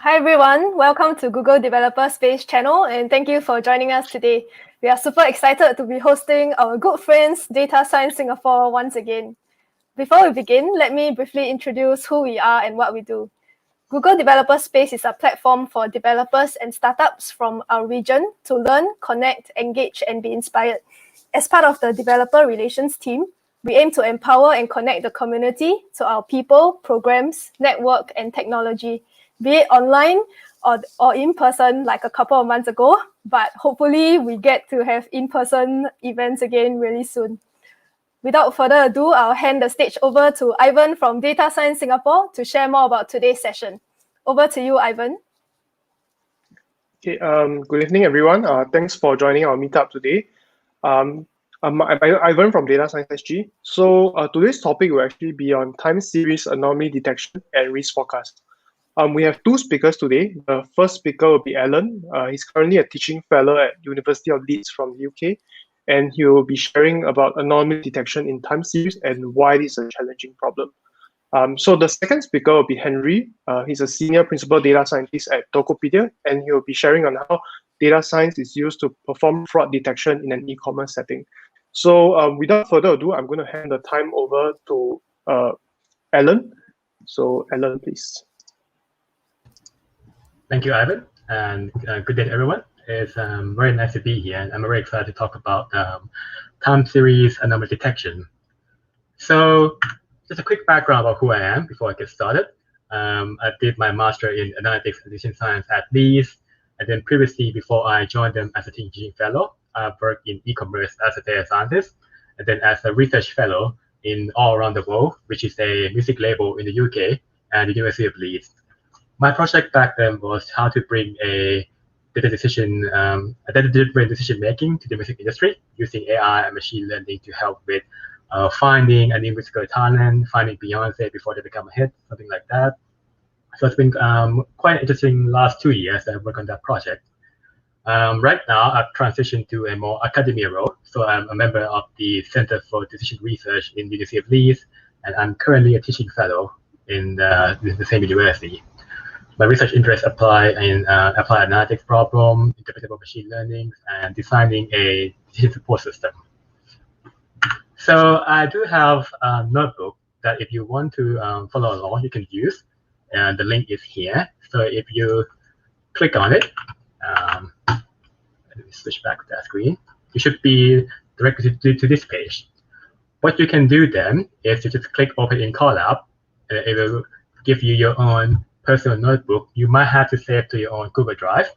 Hi everyone, welcome to Google Developer Space channel and thank you for joining us today. We are super excited to be hosting our good friends DataScience Singapore once again. Before we begin, let me briefly introduce who we are and what we do. Google Developer Space is a platform for developers and startups from our region to learn, connect, engage, and be inspired. As part of the developer relations team, we aim to empower and connect the community to our people, programs, network, and technology, be it online or in person like a couple of months ago, but hopefully we get to have in-person events again really soon. Without further ado, I'll hand the stage over to Ivan from DataScience Singapore to share more about today's session. Over to you, Ivan. Okay, good evening, everyone. Thanks for joining our meetup today. I'm Ivan from DataScience SG. So today's topic will actually be on time series anomaly detection and risk forecast. We have two speakers today. The first speaker will be Alan. He's currently a teaching fellow at University of Leeds from the UK, and he will be sharing about anomaly detection in time series and why this is a challenging problem. So the second speaker will be Henry. He's a senior principal data scientist at Tokopedia, and he will be sharing on how data science is used to perform fraud detection in an e-commerce setting. So without further ado, I'm going to hand the time over to Alan. So Alan, please. Thank you, Ivan, and good day, everyone. It's very nice to be here, and I'm very excited to talk about time series anomaly detection. So just a quick background about who I am before I get started. I did my master in analytics and decision science at Leeds, and then previously, before I joined them as a teaching fellow, I worked in e-commerce as a data scientist, and then as a research fellow in All Around the World, which is a music label in the UK and the University of Leeds. My project back then was how to bring a data-driven decision making to the music industry using AI and machine learning to help with finding a new musical talent, finding Beyonce before they become a hit, something like that. So it's been quite interesting last 2 years that I've worked on that project. Right now, I've transitioned to a more academia role. So I'm a member of the Center for Decision Research in the University of Leeds, and I'm currently a teaching fellow in the same university. My research interests apply in applied analytics problem, interpretable machine learning, and designing a decision support system. So I do have a notebook that if you want to follow along, you can use. And the link is here. So if you click on it, let me switch back to that screen. You should be directed to this page. What you can do then is to just click open in Colab, and it will give you your own personal notebook. You might have to save to your own Google Drive,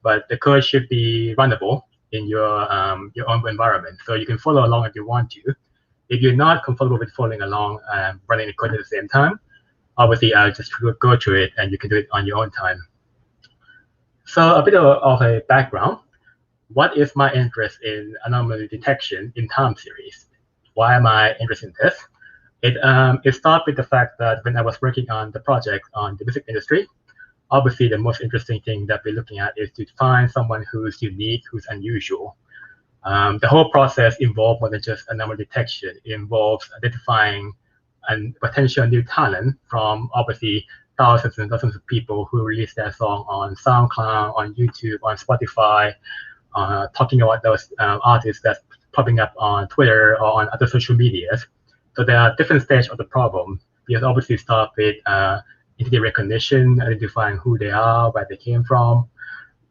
but the code should be runnable in your own environment. So you can follow along if you want to. If you're not comfortable with following along and running the code at the same time, obviously I'll just go through it and you can do it on your own time. So a bit of a background. What is my interest in anomaly detection in time series? Why am I interested in this? It started with the fact that when I was working on the project on the music industry, obviously the most interesting thing that we're looking at is to find someone who's unique, who's unusual. The whole process involved more than just anomaly detection. It involves identifying a potential new talent from obviously thousands and thousands of people who release their song on SoundCloud, on YouTube, on Spotify, talking about those artists that's popping up on Twitter or on other social medias. So there are different stages of the problem. We obviously start with entity recognition, identifying who they are, where they came from.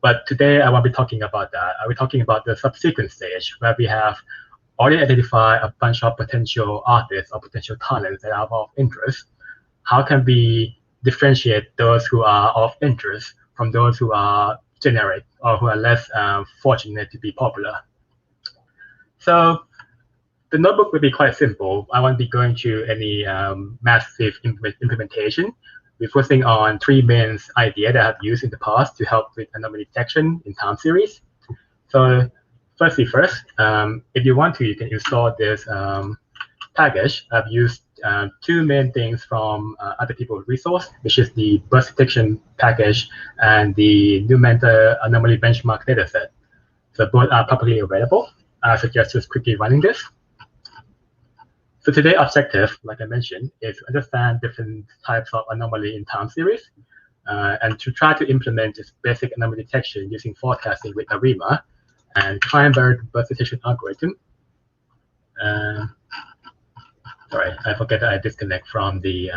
But today I won't be talking about that. I'll be talking about the subsequent stage where we have already identified a bunch of potential artists or potential talents that are of interest. How can we differentiate those who are of interest from those who are generic or who are less fortunate to be popular? So the notebook will be quite simple. I won't be going through any massive implementation. We're focusing on three main ideas that I've used in the past to help with anomaly detection in time series. So first, if you want to, you can install this package. I've used two main things from other people's resource, which is the burst detection package and the Numenta anomaly benchmark dataset. So both are publicly available. I suggest just quickly running this. So today's objective, like I mentioned, is to understand different types of anomaly in time series. and to try to implement this basic anomaly detection using forecasting with ARIMA and Kleinberg burst detection algorithm. Sorry, I forget that I disconnect from the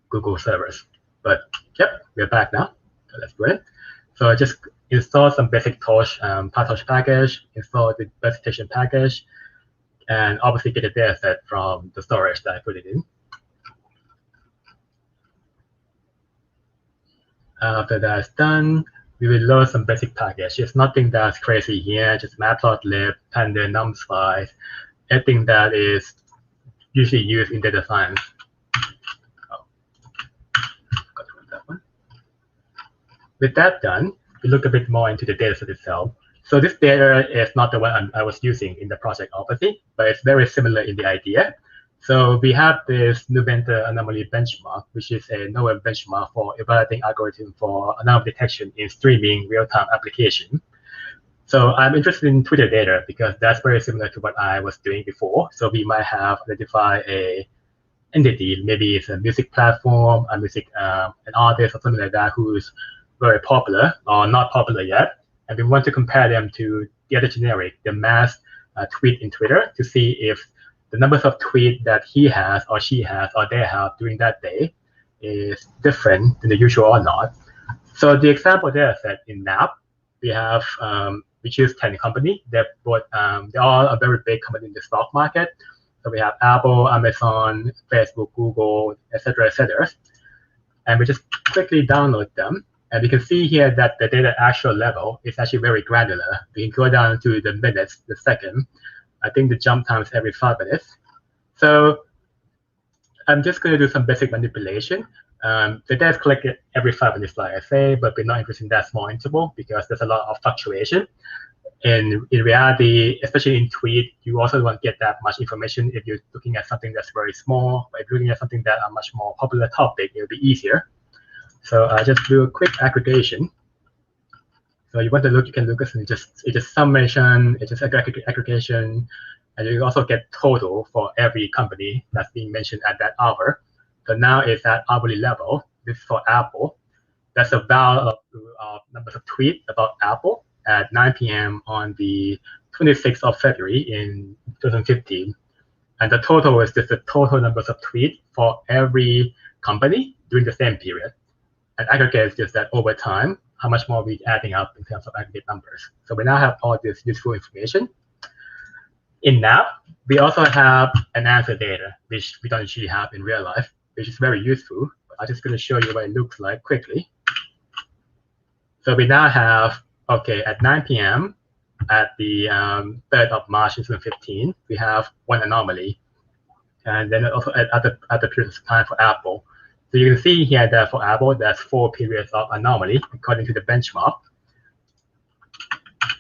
Google servers. But yep, we're back now. So that's great. So I just install some basic Torch, PyTorch package, install the burst detection package, and obviously get a data set from the storage that I put it in. After that's done, we will load some basic package. It's nothing that's crazy here, just matplotlib, panda, numslice, everything that is usually used in data science. Oh, got to run that one. With that done, we look a bit more into the dataset itself. So this data is not the one I was using in the project, obviously, but it's very similar in the idea. So we have this Nuventa anomaly benchmark, which is a nowhere benchmark for evaluating algorithm for anomaly detection in streaming real-time application. So I'm interested in Twitter data because that's very similar to what I was doing before. So we might have identified a entity, maybe it's a music platform, an artist or something like that who's very popular or not popular yet, and we want to compare them to the other generic, the mass tweet in Twitter, to see if the numbers of tweets that he has or she has or they have during that day is different than the usual or not. So the example data set in NAP, we have we choose 10 companies. They're all a very big company in the stock market. So we have Apple, Amazon, Facebook, Google, etc., etc. And we just quickly download them. And you can see here that the data actual level is actually very granular. We can go down to the minutes, the second. I think the jump time is every 5 minutes. So I'm just going to do some basic manipulation. The data is collected every 5 minutes, like I say, but we're not interested in that small interval because there's a lot of fluctuation. And in reality, especially in tweet, you also don't get that much information if you're looking at something that's very small. But if you're looking at something that a much more popular topic, it'll be easier. So I just do a quick aggregation. So you want to look, you can look at it's just summation, it's just aggregation, and you also get total for every company that's being mentioned at that hour. So now it's at hourly level. This is for Apple. That's the value of numbers of tweets about Apple at 9 p.m. on the 26th of February in 2015. And the total is just the total numbers of tweets for every company during the same period. And aggregate is just that over time, how much more we're adding up in terms of aggregate numbers. So we now have all this useful information. In NAP, we also have an answer data, which we don't usually have in real life, which is very useful. But I'm just going to show you what it looks like quickly. So we now have, okay, at 9 p.m. at the 3rd of March 2015, we have one anomaly. And then also at other periods of time for Apple. So you can see here that for Apple, there's 4 periods of anomaly according to the benchmark.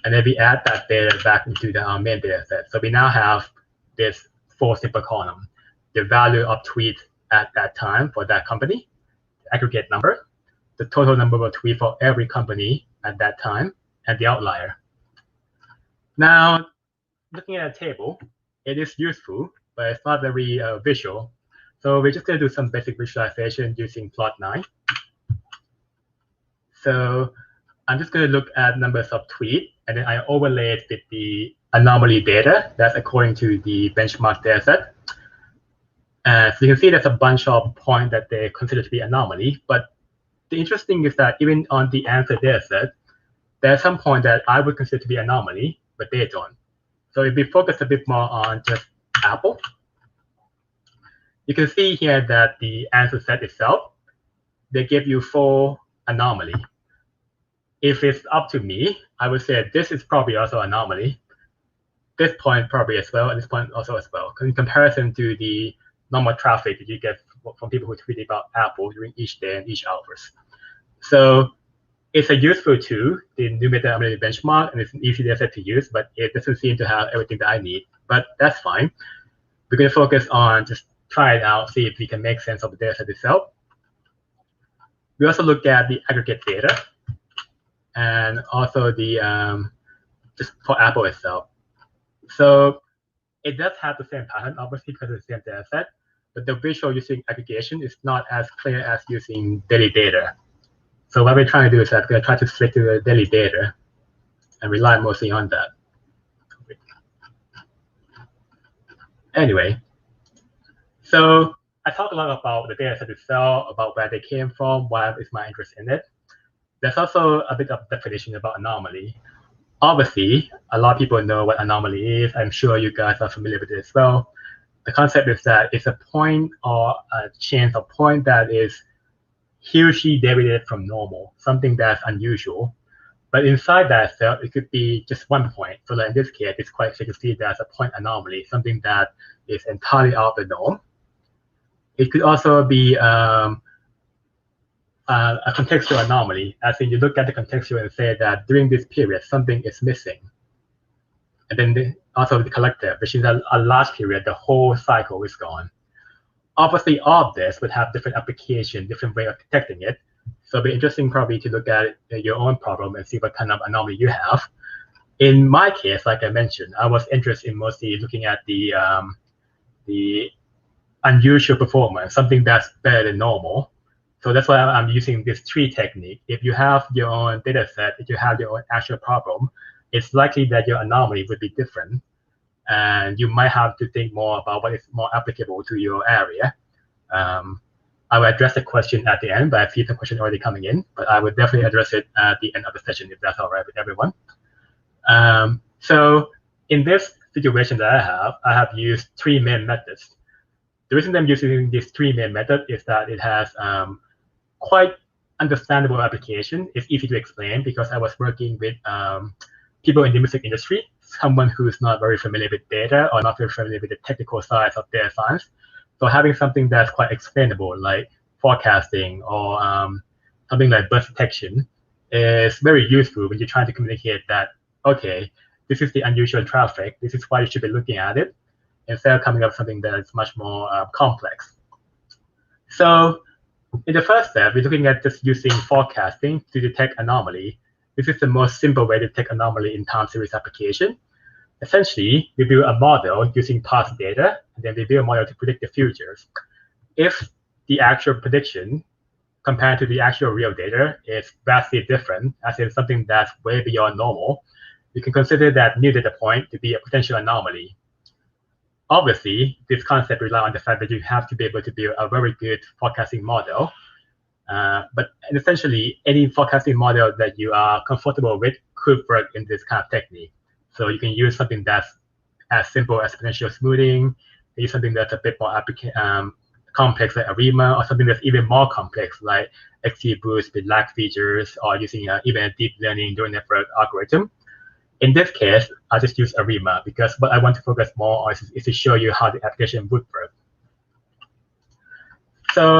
And then we add that data back into the main data set. So we now have this 4 simple column, the value of tweets at that time for that company, the aggregate number, the total number of tweets for every company at that time, and the outlier. Now, looking at a table, it is useful, but it's not very visual. So we're just going to do some basic visualization using plot9. So I'm just going to look at numbers of tweets, and then I overlay it with the anomaly data that's according to the benchmark dataset. So you can see there's a bunch of points that they consider to be anomaly. But the interesting is that even on the answer dataset, there's some point that I would consider to be anomaly, but they don't. So if we focus a bit more on just Apple, you can see here that the answer set itself, they give you 4 anomaly. If it's up to me, I would say this is probably also anomaly. This point probably as well, and this point also as well, in comparison to the normal traffic that you get from people who tweet about Apple during each day and each hours. So it's a useful tool, the Nuventa Anomaly benchmark, and it's an easy data set to use, but it doesn't seem to have everything that I need. But that's fine. We're going to focus on just try it out, see if we can make sense of the data set itself. We also look at the aggregate data and also the just for Apple itself. So it does have the same pattern, obviously, because it's the same data set, but the visual using aggregation is not as clear as using daily data. So what we're trying to do is that we're going to try to stick to the daily data and rely mostly on that. Anyway, so I talked a lot about the data set itself, about where they came from, why is my interest in it. There's also a bit of definition about anomaly. Obviously, a lot of people know what anomaly is. I'm sure you guys are familiar with it as well. The concept is that it's a point or a chance of point that is hugely deviated from normal, something that's unusual. But inside that itself, it could be just one point. So in this case, it's quite clear to see that as a point anomaly, something that is entirely out of the norm. It could also be a contextual anomaly, as in you look at the contextual and say that during this period, something is missing. And then also the collective, which is a large period, the whole cycle is gone. Obviously, all of this would have different application, different way of detecting it. So it'll be interesting probably to look at your own problem and see what kind of anomaly you have. In my case, like I mentioned, I was interested in mostly looking at the unusual performance, something that's better than normal. So that's why I'm using this tree technique. If you have your own data set, if you have your own actual problem, it's likely that your anomaly would be different. And you might have to think more about what is more applicable to your area. I will address the question at the end, but I see the question already coming in. But I would definitely address it at the end of the session if that's all right with everyone. So in this situation that I have used three main methods. The reason I'm using these three main methods is that it has quite understandable application. It's easy to explain because I was working with people in the music industry, someone who's not very familiar with data or not very familiar with the technical side of data science. So having something that's quite explainable, like forecasting or something like burst detection, is very useful when you're trying to communicate that, okay, this is the unusual traffic, this is why you should be looking at it, instead of coming up with something that is much more complex. So in the first step, we're looking at just using forecasting to detect anomaly. This is the most simple way to detect anomaly in time series application. Essentially, we build a model using past data, and then we build a model to predict the futures. If the actual prediction compared to the actual real data is vastly different, as in something that's way beyond normal, you can consider that new data point to be a potential anomaly. Obviously, this concept relies on the fact that you have to be able to build a very good forecasting model. But essentially, any forecasting model that you are comfortable with could work in this kind of technique. So you can use something that's as simple as exponential smoothing, use something that's a bit more complex like ARIMA, or something that's even more complex like XGBoost with lag features, or using even a deep learning neural network algorithm. In this case, I just use ARIMA because what I want to focus more on is to show you how the application would work. So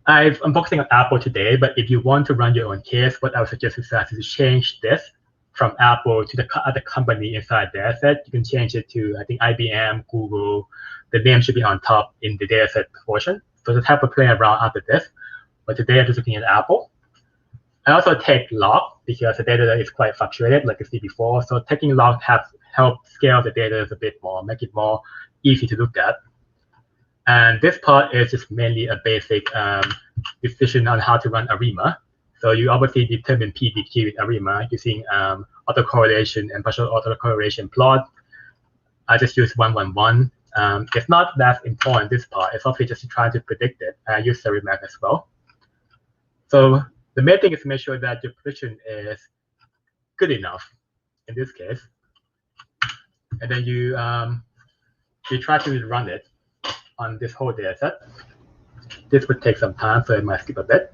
I'm focusing on Apple today, but if you want to run your own case, what I would suggest is that to change this from Apple to the other company inside the dataset. You can change it to, I think, IBM, Google. The name should be on top in the dataset portion. So just have a play around after this. But today I'm just looking at Apple. I also take log because the data is quite fluctuated, like you see before. So taking log has helped scale the data a bit more, make it more easy to look at. And this part is just mainly a basic decision on how to run ARIMA. So you obviously determine PBQ with ARIMA using autocorrelation and partial autocorrelation plot. I just use 111. It's not that important, this part. It's obviously just trying to predict it. I use ARIMA as well. So the main thing is to make sure that your prediction is good enough in this case. And then you try to run it on this whole data set. This would take some time, so I might skip a bit.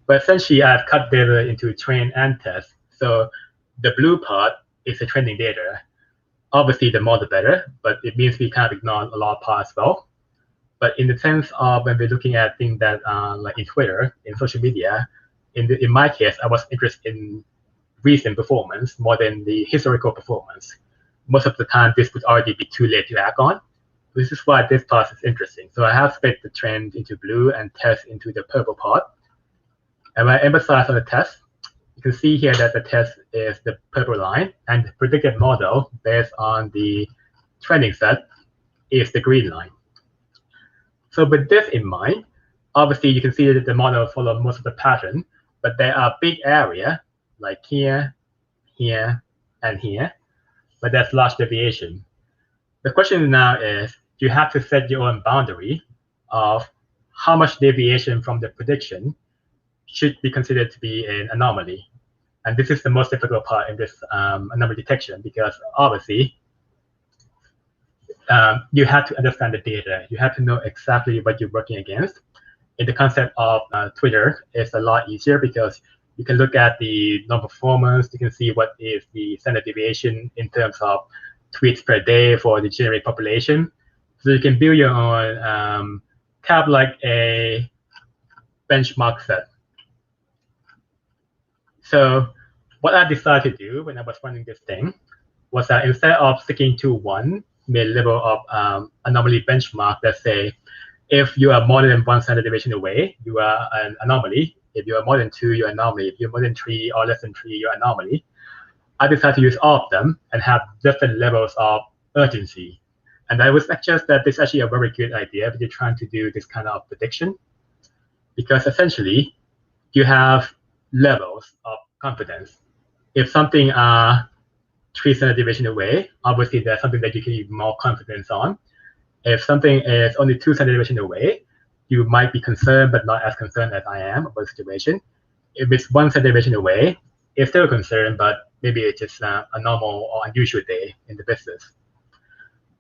But essentially, I've cut data into train and test. So the blue part is the training data. Obviously, the more the better, but it means we kind of ignore a lot of parts as well. But in the sense of when we're looking at things that like in Twitter, in social media, in my case, I was interested in recent performance more than the historical performance. Most of the time, this would already be too late to act on. This is why this part is interesting. So I have split the trend into blue and test into the purple part. And when I emphasize on the test, you can see here that the test is the purple line, and the predicted model based on the training set is the green line. So with this in mind, obviously you can see that the model follows most of the pattern, but there are big area like here, here, and here, but there's large deviation. The question now is, you have to set your own boundary of how much deviation from the prediction should be considered to be an anomaly. And this is the most difficult part in this anomaly detection, because obviously you have to understand the data. You have to know exactly what you're working against. In the concept of Twitter, it's a lot easier because you can look at the non-performance. You can see what is the standard deviation in terms of tweets per day for the generic population. So you can build your own kind of like a benchmark set. So what I decided to do when I was running this thing was that instead of sticking to one mid-level of anomaly benchmark, let's say if you are more than one standard deviation away, you are an anomaly. If you are more than 2, you're an anomaly. If you're more than 3 or less than 3, you're an anomaly. I decided to use all of them and have different levels of urgency. And I was suggest that this is actually a very good idea if you're trying to do this kind of prediction, because essentially you have levels of confidence. If something are 3 standard deviation away, obviously there's something that you can have more confidence on. If something is only 2 standard deviation away, you might be concerned, but not as concerned as I am about the situation. If it's 1 standard deviation away, it's still a concern, but maybe it's just a normal or unusual day in the business.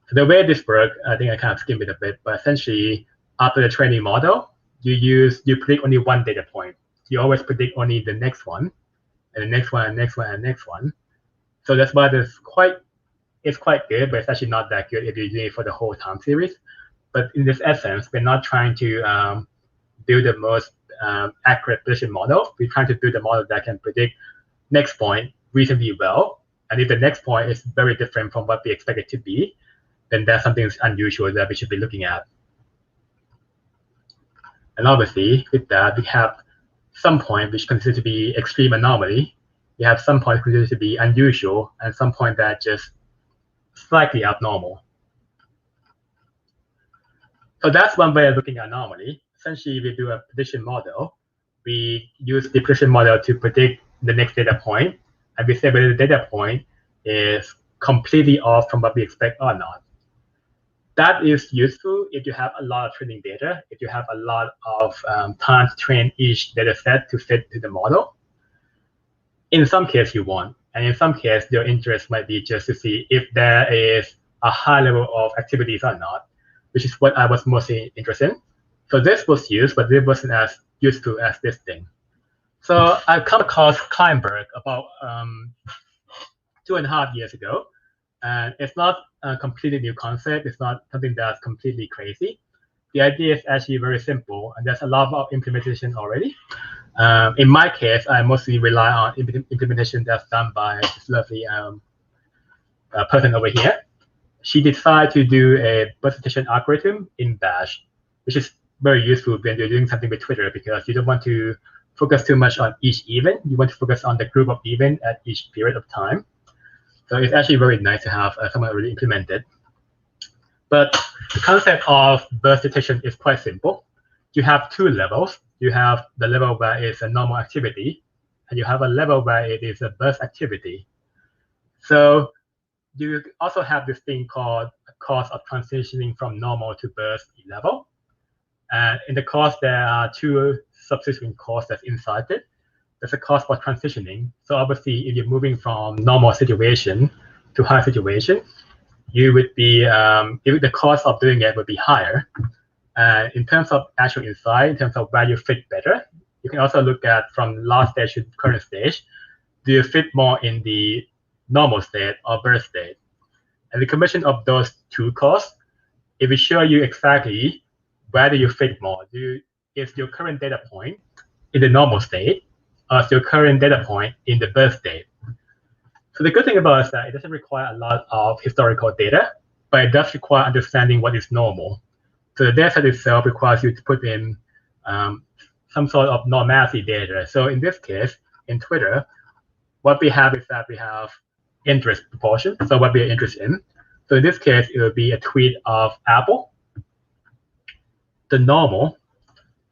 So the way this works, I think I kind of skimmed it a bit, but essentially after the training model, you predict only one data point. You always predict only the next one, and the next one, and next one, and next one. So that's why it's quite good, but it's actually not that good if you're doing it for the whole time series. But in this essence, we're not trying to build the most accurate prediction model. We're trying to build a model that can predict next point reasonably well. And if the next point is very different from what we expect it to be, then that's something unusual that we should be looking at. And obviously, with that, we have some point which considered to be extreme anomaly. We have some point considered to be unusual, and some point that just slightly abnormal. So that's one way of looking at anomaly. Essentially, we do a prediction model. We use the prediction model to predict the next data point, and we say whether the data point is completely off from what we expect or not. That is useful if you have a lot of training data, if you have a lot of time to train each data set to fit to the model. In some cases you want, and in some cases your interest might be just to see if there is a high level of activities or not, which is what I was mostly interested in. So this was used, but it wasn't as useful as this thing. So I've come across Kleinberg about 2.5 years ago. And it's not a completely new concept. It's not something that's completely crazy. The idea is actually very simple, and there's a lot of implementation already. In my case, I mostly rely on implementation that's done by this lovely person over here. She decided to do a burst detection algorithm in Bash, which is very useful when you're doing something with Twitter, because you don't want to focus too much on each event. You want to focus on the group of events at each period of time. So it's actually very nice to have someone already implemented. But the concept of burst detection is quite simple. You have 2 levels. You have the level where it's a normal activity, and you have a level where it is a burst activity. So you also have this thing called a cost of transitioning from normal to burst level. And in the cost, there are 2 subsequent costs that's inside it. There's a cost for transitioning. So obviously, if you're moving from normal situation to high situation, you would be the cost of doing it would be higher. And in terms of actual insight, in terms of where you fit better, you can also look at from last stage to current stage. Do you fit more in the normal state or burst state? And the combination of those 2 costs, it will show you exactly where do you fit more. Is your current data point in the normal state, or is your current data point in the burst state? So the good thing about it is that it doesn't require a lot of historical data, but it does require understanding what is normal. So the data set itself requires you to put in some sort of normality data. So in this case, in Twitter, what we have is that we have interest proportion, so what we are interested in. So in this case, it will be a tweet of Apple. the normal.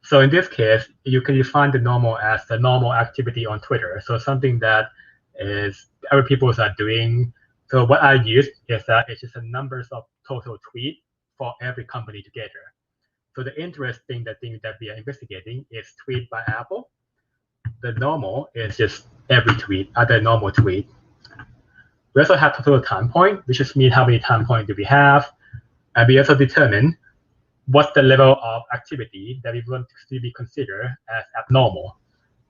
So in this case, you can define the normal as the normal activity on Twitter. So something that is other people are doing. So what I use is that it's just the numbers of total tweet for every company together. So the interesting thing that we are investigating is tweet by Apple. The normal is just every tweet, other normal tweet. We also have total time point, which just means how many time points do we have. And we also determine what's the level of activity that we want to be considered as abnormal.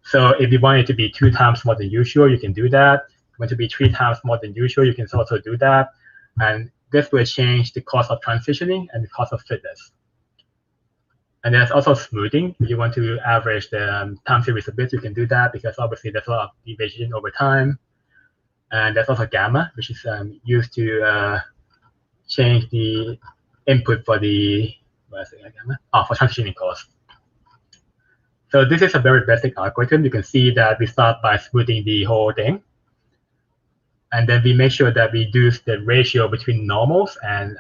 So if you want it to be 2 times more than usual, you can do that. If you want it to be 3 times more than usual, you can also do that. And this will change the cost of transitioning and the cost of fitness. And there's also smoothing. If you want to average the time series a bit, you can do that because obviously there's a lot of deviation over time. And there's also gamma, which is used to change the input for the for transitioning cost. So this is a very basic algorithm. You can see that we start by smoothing the whole thing. And then we make sure that we do the ratio between normals and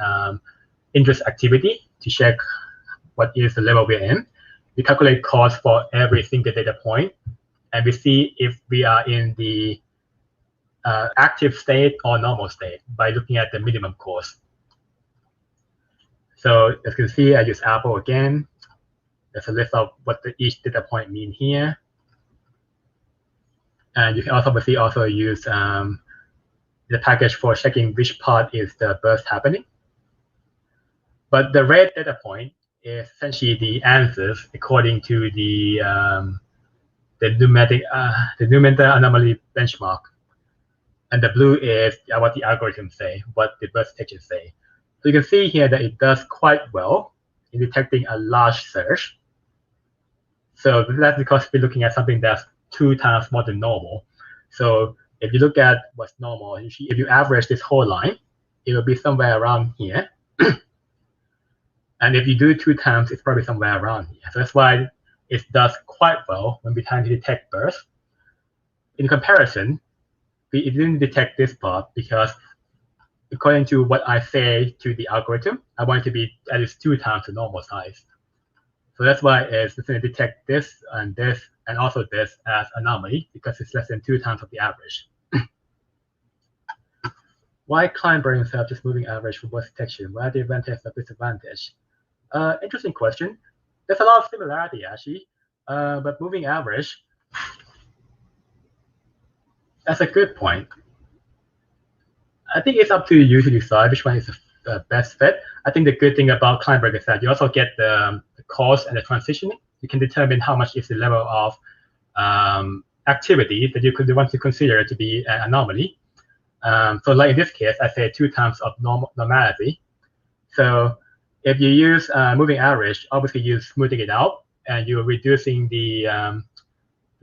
interest activity to check what is the level we're in. We calculate cost for every single data point. And we see if we are in the active state or normal state by looking at the minimum cost. So as you can see, I use Apple again. There's a list of what each data point mean here. And you can also obviously also use the package for checking which part is the burst happening. But the red data point is essentially the answers according to the numerical anomaly benchmark. And the blue is what the algorithms say, what the burst detections say. So you can see here that it does quite well in detecting a large surge. So that's because we're looking at something that's 2 times more than normal. So if you look at what's normal, if you average this whole line, it will be somewhere around here. And if you do 2 times, it's probably somewhere around here. So that's why it does quite well when we're trying to detect bursts. In comparison, it didn't detect this part because according to what I say to the algorithm, I want it to be at least 2 times the normal size. So that's why it's going to detect this, and also this as anomaly because it's less than 2 times of the average. Why climber instead of just moving average for burst detection? Why the advantage or disadvantage? Interesting question. There's a lot of similarity actually, but moving average, that's a good point. I think it's up to you to decide which one is the best fit. I think the good thing about climber is that you also get the cost and the transitioning. You can determine how much is the level of activity that you could want to consider to be an anomaly. So like in this case, I say 2 times of normality. So if you use moving average, obviously you're smoothing it out and you're reducing the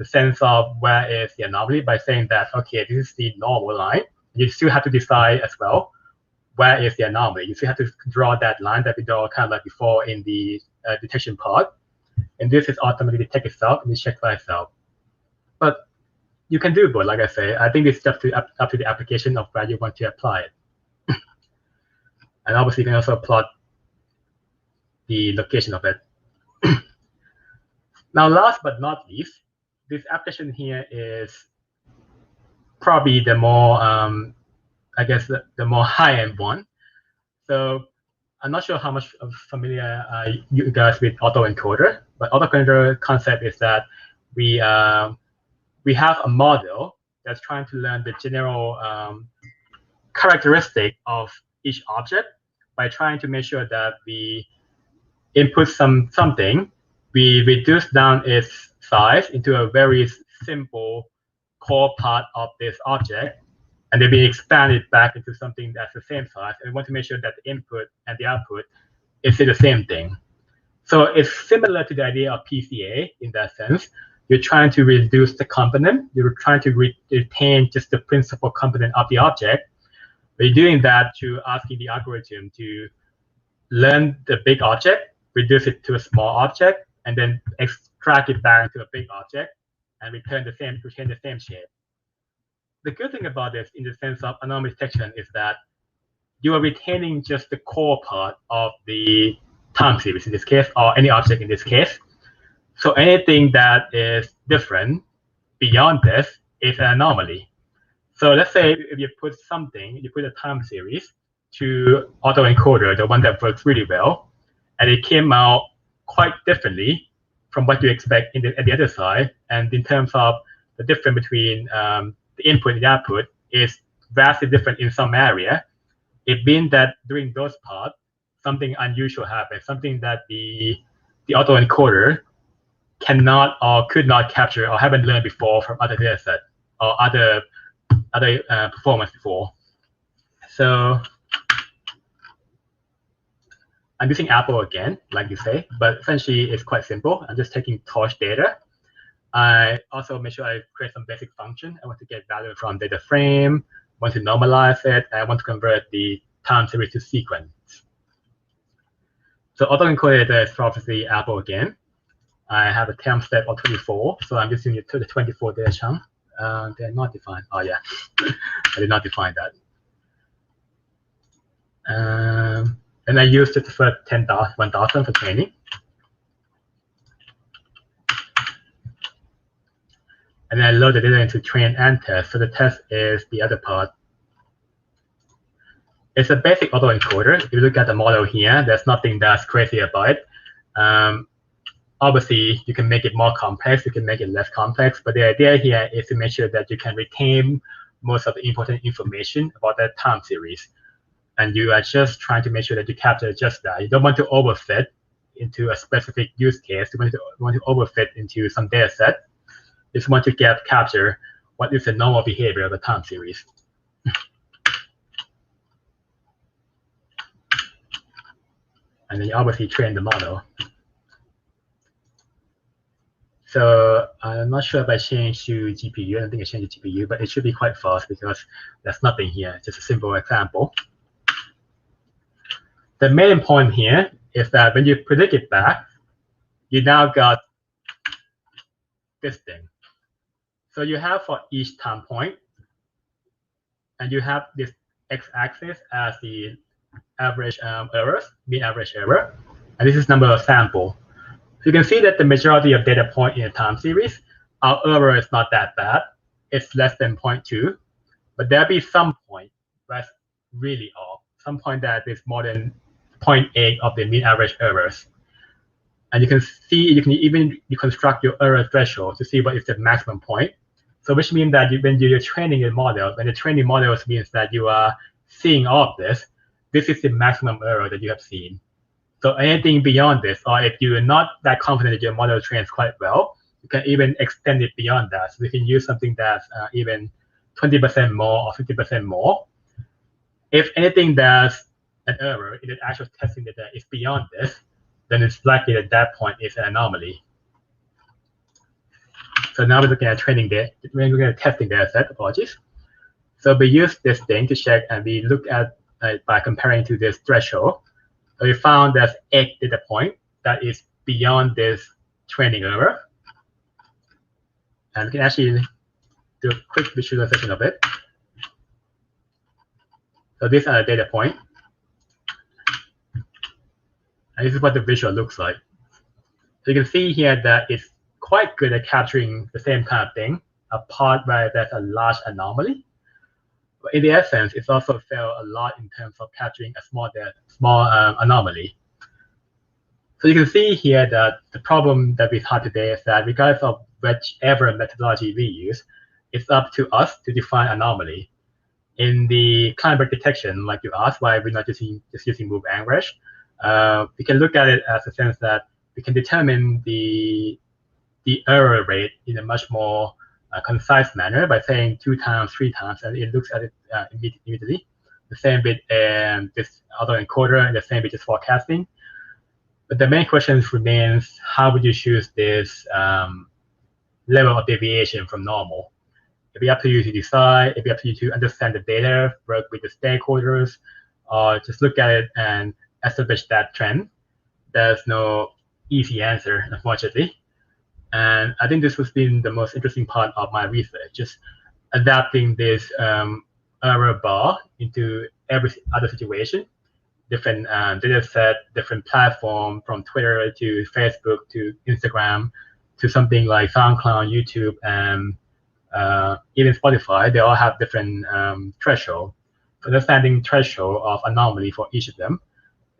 sense of where is the anomaly by saying that, okay, this is the normal line. You still have to decide as well, where is the anomaly? You still have to draw that line that we draw kind of like before in the detection part. And this is automatically detect itself and it checks by itself. But you can do both, like I say. I think it's up to the application of where you want to apply it. And obviously you can also plot the location of it. Now, last but not least, this application here is probably the more, I guess, the more high-end one. So I'm not sure how much familiar you guys with autoencoder, but autoencoder concept is that we have a model that's trying to learn the general characteristic of each object by trying to make sure that we input something, we reduce down its size into a very simple core part of this object, and then we expand it back into something that's the same size. And we want to make sure that the input and the output is the same thing. So it's similar to the idea of PCA in that sense. You're trying to reduce the component. You're trying to retain just the principal component of the object. But you're doing that through asking the algorithm to learn the big object, reduce it to a small object, and then extract it back into a big object and retain the same shape. The good thing about this in the sense of anomaly detection is that you are retaining just the core part of the time series in this case, or any object in this case. So anything that is different beyond this is an anomaly. So let's say if you put a time series to autoencoder, the one that works really well, and it came out quite differently from what you expect at the other side. And in terms of the difference between the input and the output is vastly different in some area. It means that during those parts, something unusual happened, something that the autoencoder cannot or could not capture or haven't learned before from other data set or other performance before. So I'm using Apple again, like you say, but essentially it's quite simple. I'm just taking torch data. I also make sure I create some basic function. I want to get value from data frame, want to normalize it, and I want to convert the time series to sequence. So autoencoder data is obviously Apple again. I have a temp step of 24, so I'm using the 24 data chunk. They're not defined. Oh yeah, I did not define that. And I used it for 1,000 for training. And then I load the data into train and test. So the test is the other part. It's a basic autoencoder. If you look at the model here, there's nothing that's crazy about it. Obviously, you can make it more complex, you can make it less complex, but the idea here is to make sure that you can retain most of the important information about that time series. And you are just trying to make sure that you capture just that. You don't want to overfit into a specific use case. You want to overfit into some data set. You just want to capture what is the normal behavior of the time series. And then you obviously train the model. So I'm not sure if I changed to GPU. I don't think I changed to GPU, but it should be quite fast because there's nothing here. Just a simple example. The main point here is that when you predict it back, you now got this thing. So you have for each time point, and you have this x-axis as the average errors, mean average error, and this is number of sample. So you can see that the majority of data point in a time series, our error is not that bad. It's less than 0.2, but there'll be some point that's really off. Some point that is more than 0.8 of the mean average errors. And you can see, you can even reconstruct your error threshold to see what is the maximum point. So which means that when you're training a model, and the training models means that you are seeing all of this, this is the maximum error that you have seen. So anything beyond this, or if you're not that confident that your model trains quite well, you can even extend it beyond that. So you can use something that's even 20% more or 50% more. If anything that's an error in the actual testing data is beyond this, then it's likely at that point it's an anomaly. So now we're looking at training data, we're looking at testing data set, apologies. So we use this thing to check, and we look at by comparing to this threshold. So we found there's 8 data point that is beyond this training error. And we can actually do a quick visualization of it. So these are the data point. And this is what the visual looks like. So you can see here that it's quite good at capturing the same kind of thing, a part where there's a large anomaly. But in the essence, it's also failed a lot in terms of capturing a small anomaly. So you can see here that the problem that we've had today is that regardless of whichever methodology we use, it's up to us to define anomaly. In the client break detection, like you asked, why we're not just using move average, we can look at it as a sense that we can determine the error rate in a much more concise manner by saying 2 times, 3 times, and it looks at it immediately. The same with this autoencoder, and the same with this forecasting. But the main question remains, how would you choose this level of deviation from normal? It'd be up to you to decide. It'd be up to you to understand the data, work with the stakeholders, or just look at it and establish that trend. There's no easy answer, unfortunately. And I think this has been the most interesting part of my research, just adapting this error bar into every other situation. different data set, different platform, from Twitter to Facebook to Instagram to something like SoundCloud, YouTube, and even Spotify. They all have different threshold. Understanding threshold of anomaly for each of them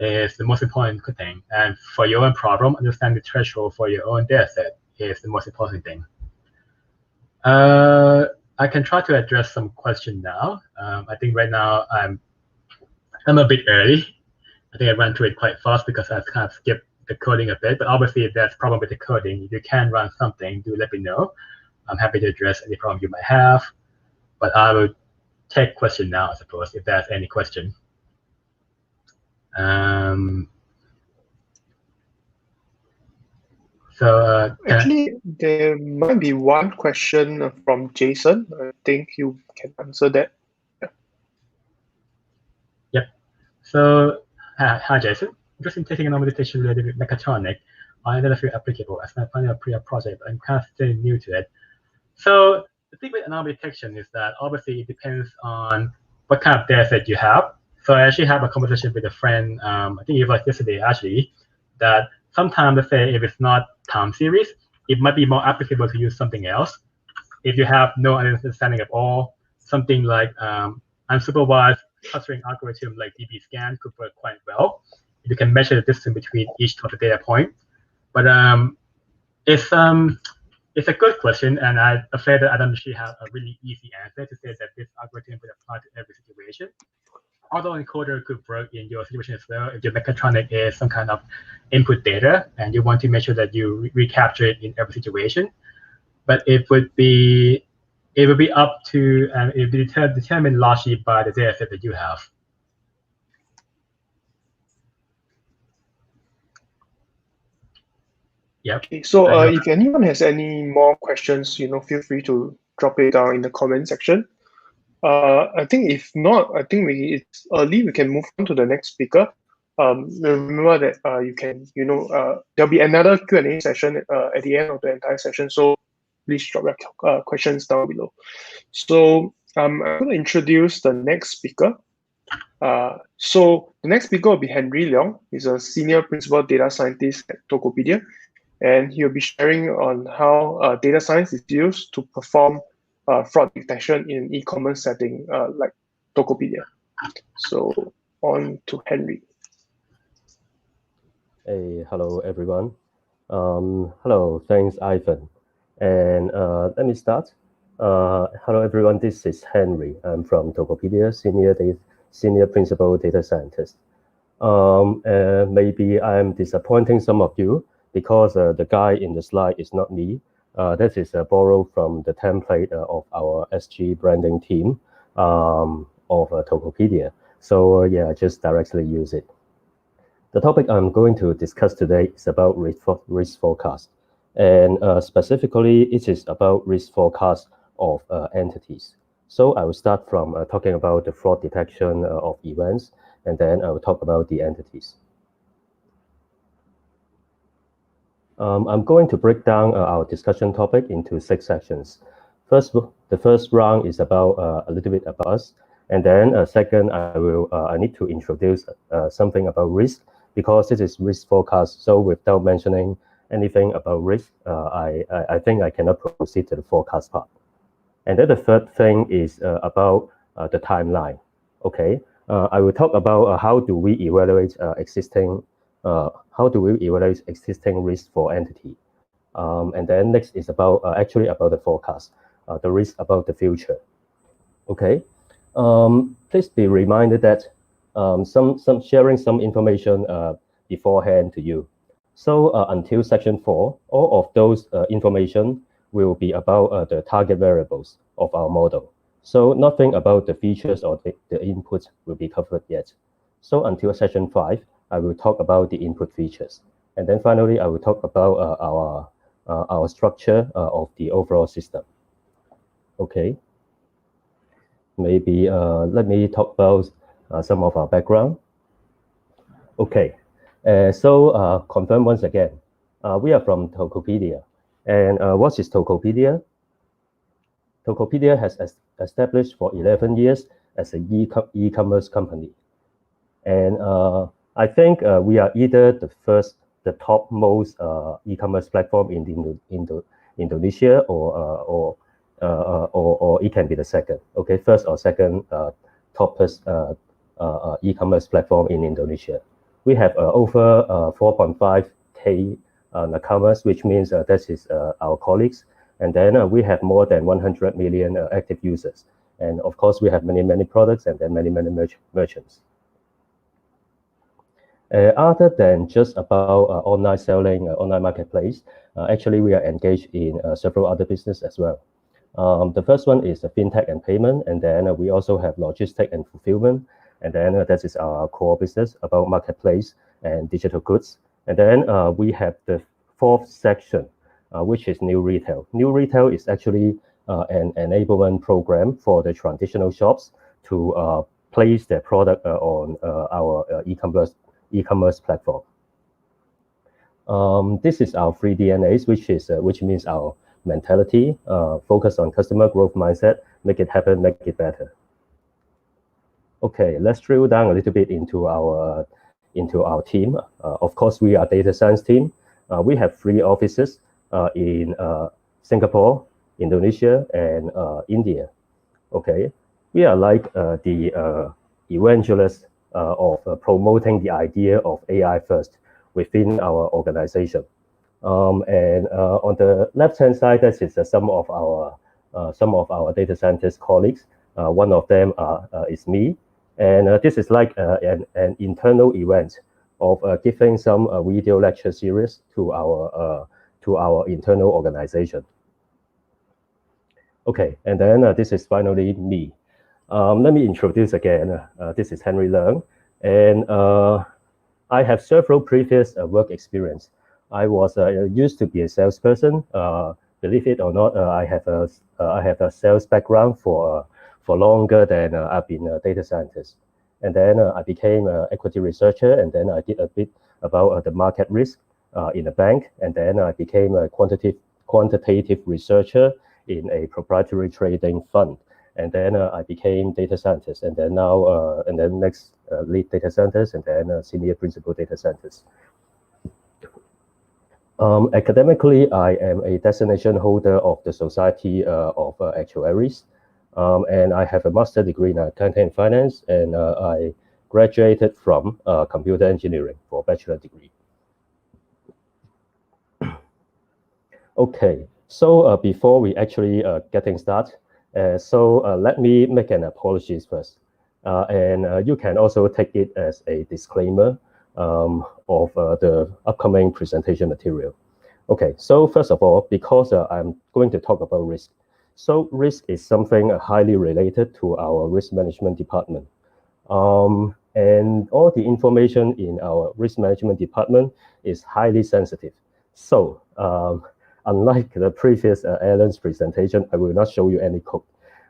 is the most important thing. And for your own problem, understand the threshold for your own data set is the most important thing. I can try to address some question now. I think right now I'm a bit early. I think I ran through it quite fast because I kind of skipped the coding a bit. But obviously, if there's a problem with the coding, if you can run something, do let me know. I'm happy to address any problem you might have. But I will take question now, I suppose, if there's any question. Actually, there might be one question from Jason. I think you can answer that. Yep. So, hi, Jason. Just in taking anomaly detection related with mechatronic, I don't feel applicable as my final prior project, but I'm kind of still new to it. So, the thing with anomaly detection is that obviously it depends on what kind of data set you have. So, I actually have a conversation with a friend, I think it was yesterday actually, that sometimes, let's say, if it's not time series, it might be more applicable to use something else. If you have no understanding at all, something like unsupervised clustering algorithm like dbScan could work quite well. You can measure the distance between each of the data point. But it's a good question, and I'm afraid that I don't actually have a really easy answer to say that this algorithm would apply to every situation. Autoencoder could work in your situation as well if your mechatronic is some kind of input data and you want to make sure that you recapture it in every situation. But it would be up to, and it would be determined largely by the data set that you have. Yep. Okay, so if anyone has any more questions, feel free to drop it down in the comment section. I think if not, I think it's early. We can move on to the next speaker. Remember that you can, there'll be another Q&A session at the end of the entire session. So please drop your questions down below. So I'm going to introduce the next speaker. So the next speaker will be Henry Leong. He's a senior principal data scientist at Tokopedia, and he'll be sharing on how data science is used to perform fraud detection in an e-commerce setting like Tokopedia. So on to Henry. Hey, hello everyone. Hello, thanks Ivan. And let me start. Hello everyone, this is Henry. I'm from Tokopedia, senior principal data scientist. Maybe I'm disappointing some of you because the guy in the slide is not me. That is borrowed from the template of our SG branding team of Tokopedia. So yeah, just directly use it. The topic I'm going to discuss today is about risk forecast. And specifically, it is about risk forecast of entities. So I will start from talking about the fraud detection of events, and then I will talk about the entities. I'm going to break down our discussion topic into 6 sections. The first round is about a little bit about us, and then second, I need to introduce something about risk, because this is risk forecast. So without mentioning anything about risk, I think I cannot proceed to the forecast part. And then the third thing is about the timeline. Okay, I will talk about how do we evaluate existing risk for entity. And then next is about actually about the forecast, the risk about the future. Okay, please be reminded that some sharing some information beforehand to you. So until section 4, all of those information will be about the target variables of our model. So nothing about the features or the input will be covered yet. So until section 5, I will talk about the input features. And then finally, I will talk about our structure of the overall system. Okay. Maybe let me talk about some of our background. Okay, so confirm once again, we are from Tokopedia. And what is Tokopedia? Tokopedia has established for 11 years as an e-commerce company. And I think we are either the topmost e-commerce platform in Indonesia, or it can be the second. Okay, first or second toppest e-commerce platform in Indonesia. We have over 4.5K nakamas, which means that is our colleagues. And then we have more than 100 million active users. And of course, we have many products and then many merchants. Other than just about online selling, online marketplace, actually we are engaged in several other business as well. The first one is the fintech and payment, and then we also have logistics and fulfillment, and then that is our core business about marketplace and digital goods. And then we have the fourth section, which is new retail. New retail is actually an enablement program for the traditional shops to place their product on our e-commerce platform. This is our 3 DNAs, which means our mentality, focus on customer growth mindset, make it happen, make it better. Okay, let's drill down a little bit into our team. Of course, we are data science team. We have 3 offices in Singapore, Indonesia, and India. Okay, we are like the evangelists of promoting the idea of AI first within our organization. And on the left-hand side, that is some of our data scientist colleagues. One of them is me, and this is like an internal event of giving some video lecture series to our internal organization. Okay, and then this is finally me. Let me introduce again. This is Henry Leung, and I have several previous work experience. I was used to be a salesperson. Believe it or not, I have a sales background for longer than I've been a data scientist. And then I became an equity researcher, and then I did a bit about the market risk in a bank, and then I became a quantitative researcher in a proprietary trading fund. And then I became data scientist, and then now, and then next lead data scientist, and then senior principal data scientist. Academically, I am a designation holder of the Society of Actuaries, and I have a master's degree in accounting and finance, and I graduated from computer engineering for bachelor degree. Okay, so before we actually getting started, let me make an apology first. And you can also take it as a disclaimer of the upcoming presentation material. Okay, so first of all, because I'm going to talk about risk. So risk is something highly related to our risk management department. And all the information in our risk management department is highly sensitive. So unlike the previous Alan's presentation, I will not show you any code.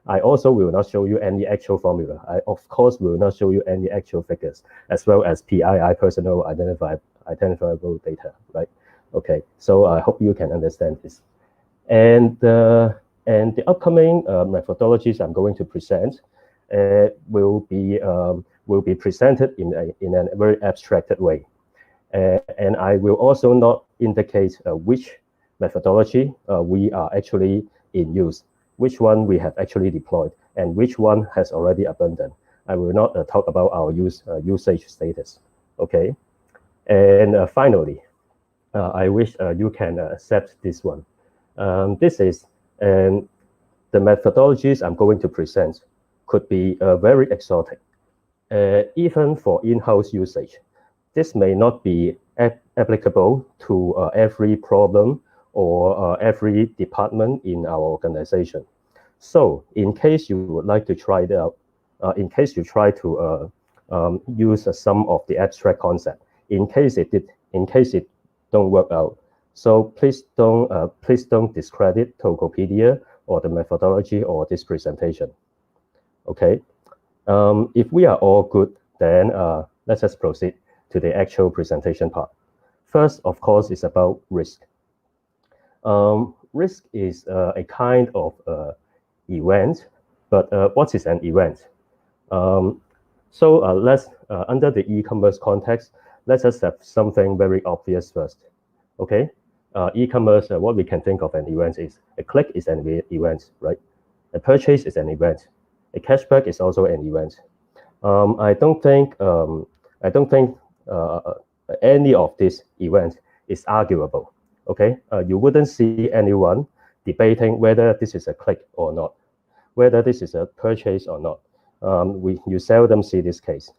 I also will not show you any actual formula. I, of course, will not show you any actual figures, as well as PII, personal identifiable data, right? Okay, so I hope you can understand this. And the upcoming methodologies I'm going to present will be presented in a very abstracted way. And I will also not indicate which methodology we are actually in use, which one we have actually deployed, and which one has already abandoned. I will not talk about our usage status, okay? And finally, I wish you can accept this one. This is the methodologies I'm going to present could be very exotic, even for in-house usage. This may not be applicable to every problem or every department in our organization. So in case you would like to try it out, in case you try to use some of the abstract concept, in case it don't work out, so please don't discredit Tokopedia or the methodology or this presentation. Okay, if we are all good, then let's just proceed to the actual presentation part. First, of course, is about risk. Risk is a kind of event, but what is an event? So let's, under the e-commerce context, let's just have something very obvious first, okay? E-commerce, what we can think of an event is, a click is an event, right? A purchase is an event. A cashback is also an event. I don't think any of these events is arguable, okay? You wouldn't see anyone debating whether this is a click or not, whether this is a purchase or not. You seldom see this case.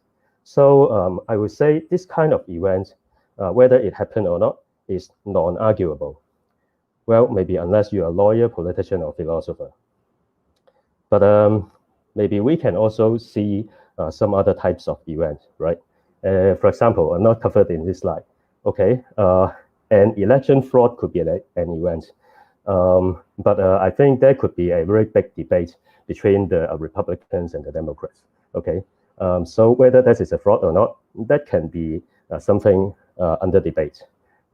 So I would say this kind of event, whether it happened or not, is non-arguable. Well, maybe unless you're a lawyer, politician, or philosopher. But maybe we can also see some other types of events, right? For example, not covered in this slide. Okay, an election fraud could be an event. But I think there could be a very big debate between the Republicans and the Democrats. Okay, so whether that is a fraud or not, that can be something under debate.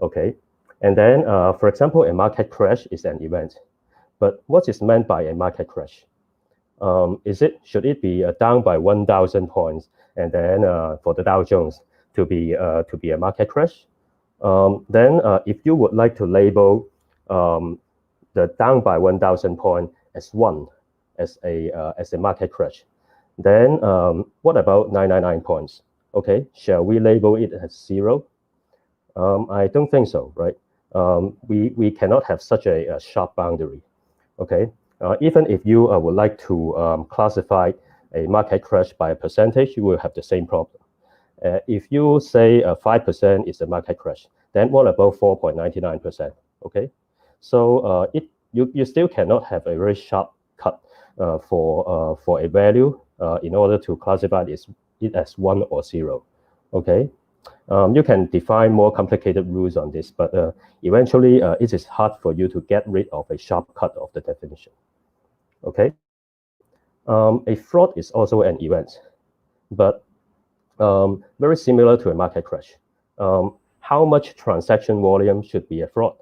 Okay, and then for example, a market crash is an event. But what is meant by a market crash? Should it be down by 1,000 points, and then for the Dow Jones to be a market crash? Then if you would like to label the down by 1,000 point as a market crash, then what about 999 points? Okay, shall we label it as 0? I don't think so, right? We cannot have such a sharp boundary. Okay, even if you would like to classify a market crash by a percentage, you will have the same problem. If you say 5% is a market crash, then what about 4.99%? Okay, so you still cannot have a very sharp cut for a value in order to classify it as 1 or 0. Okay, you can define more complicated rules on this, but eventually it is hard for you to get rid of a sharp cut of the definition. Okay, a fraud is also an event, but very similar to a market crash. How much transaction volume should be a fraud?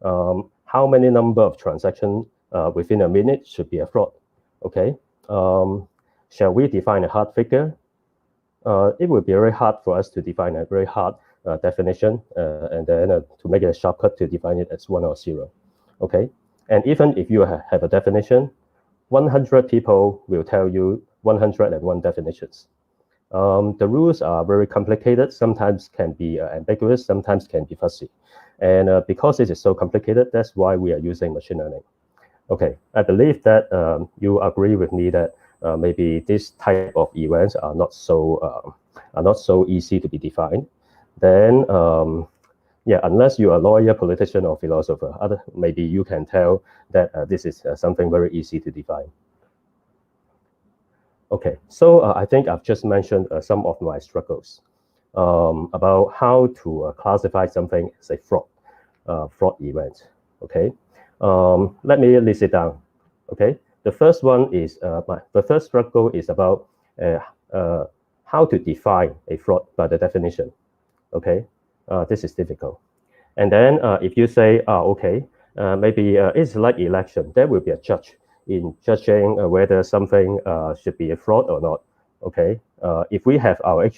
How many number of transactions within a minute should be a fraud? Okay, shall we define a hard figure? It would be very hard for us to define a very hard definition and then to make it a shortcut to define it as 1 or 0. Okay, and even if you have a definition, 100 people will tell you 101 definitions. The rules are very complicated, sometimes can be ambiguous, sometimes can be fuzzy. And because it is so complicated, that's why we are using machine learning. Okay, I believe that you agree with me that maybe this type of events are not so easy to be defined. Then, yeah, unless you are a lawyer, politician, or philosopher, maybe you can tell that this is something very easy to define. Okay, so I think I've just mentioned some of my struggles about how to classify something as a fraud event. Okay, let me list it down. Okay, the first one is the first struggle is about how to define a fraud by the definition. Okay, this is difficult. And then if you say, okay, maybe it's like election, there will be a judge in judging whether something should be a fraud or not. Okay, if we have our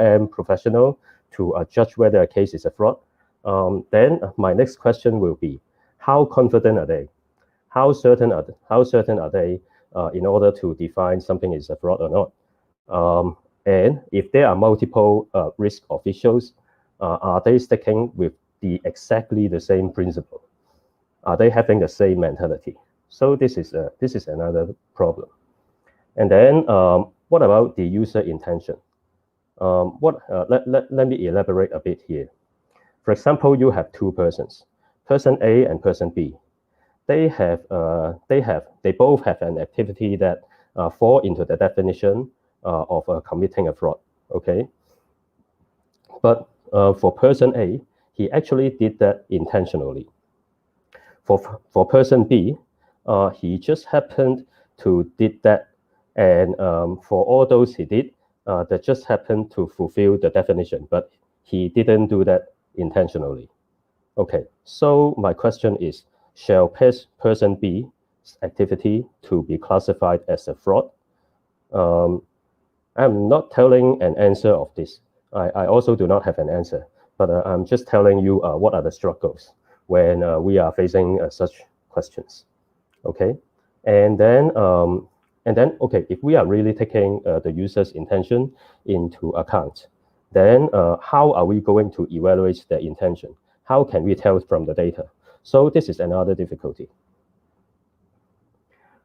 RM professional to judge whether a case is a fraud, then my next question will be, how confident are they? How certain are they in order to define something is a fraud or not? And if there are multiple risk officials, are they sticking with exactly the same principle? Are they having the same mentality? So this is another problem. And then what about the user intention? Let me elaborate a bit here. For example, you have two persons, person A and person B. They both have an activity that fall into the definition of committing a fraud. Okay, but for person A, he actually did that intentionally. For person B, he just happened to did that, and for all those he did, that just happened to fulfill the definition, but he didn't do that intentionally. Okay, so my question is, shall person B's activity to be classified as a fraud? I'm not telling an answer of this. I also do not have an answer, but I'm just telling you what are the struggles when we are facing such questions. Okay, and then okay, if we are really taking the user's intention into account, then how are we going to evaluate their intention? How can we tell from the data? So this is another difficulty.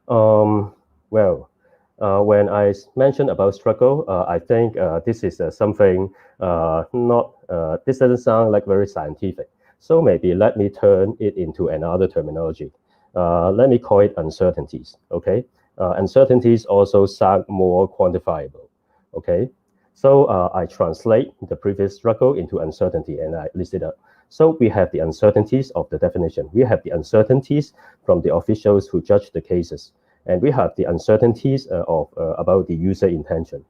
Well, when I mentioned about struggle, I think this is something this doesn't sound like very scientific. So maybe let me turn it into another terminology. Let me call it uncertainties, okay? Uncertainties also sound more quantifiable, okay? So I translate the previous struggle into uncertainty and I list it up. So we have the uncertainties of the definition. We have the uncertainties from the officials who judge the cases. And we have the uncertainties about the user intention.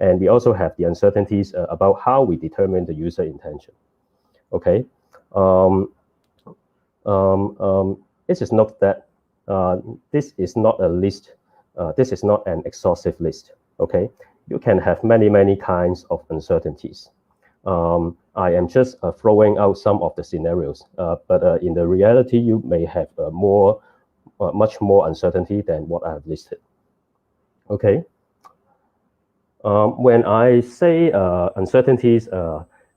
And we also have the uncertainties about how we determine the user intention. Okay. This is not that, this is not a list. This is not an exhaustive list. Okay. You can have many, many kinds of uncertainties. I am just throwing out some of the scenarios, but in the reality, you may have much more uncertainty than what I have listed. Okay. When I say uncertainties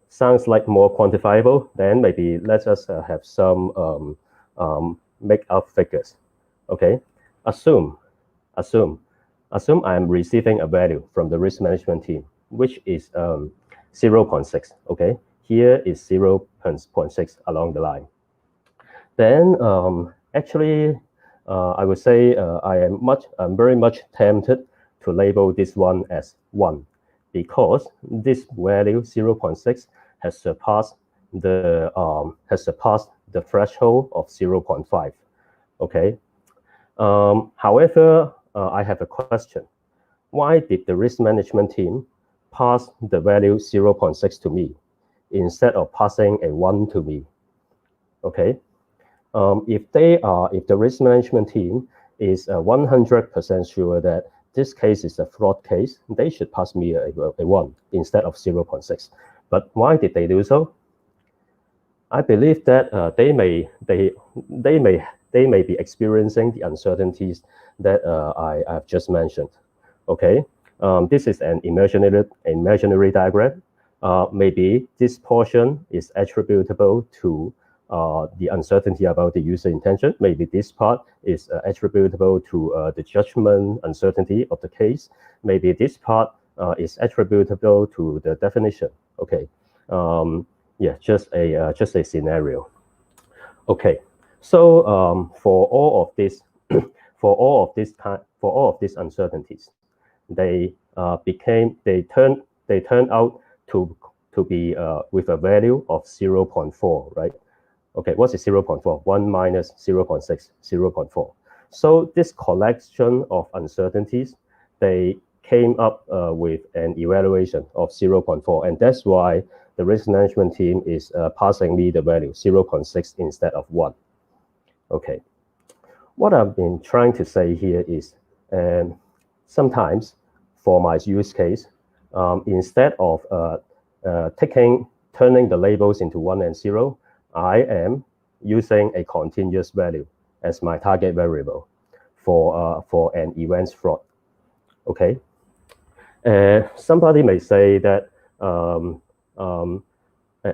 sounds like more quantifiable, then maybe let us have some make up figures. Okay. Assume I am receiving a value from the risk management team, which is 0.6. Okay. Here is 0.6 along the line. Then actually, I would say I'm very much tempted to label this one as 1 because this value 0.6 has surpassed the threshold of 0.5. Okay. However, I have a question. Why did the risk management team pass the value 0.6 to me instead of passing a 1 to me? Okay. If the risk management team is 100% sure that this case is a fraud case, they should pass me a 1 instead of 0.6. But why did they do so? I believe that they may be experiencing the uncertainties that I have just mentioned. Okay, this is an imaginary diagram. Maybe this portion is attributable to the uncertainty about the user intention. Maybe this part is attributable to the judgment uncertainty of the case. Maybe this part is attributable to the definition. Okay, yeah, just a scenario. Okay, so for all of these uncertainties, they turned out to be with a value of 0.4, right? Okay, what's 0.4? 1 minus 0.6, 0.4. So this collection of uncertainties, they came up with an evaluation of 0.4, and that's why the risk management team is passing me the value 0.6 instead of 1. Okay, what I've been trying to say here is sometimes for my use case, instead of turning the labels into 1 and 0, I am using a continuous value as my target variable for an events fraud. Okay. Somebody may say that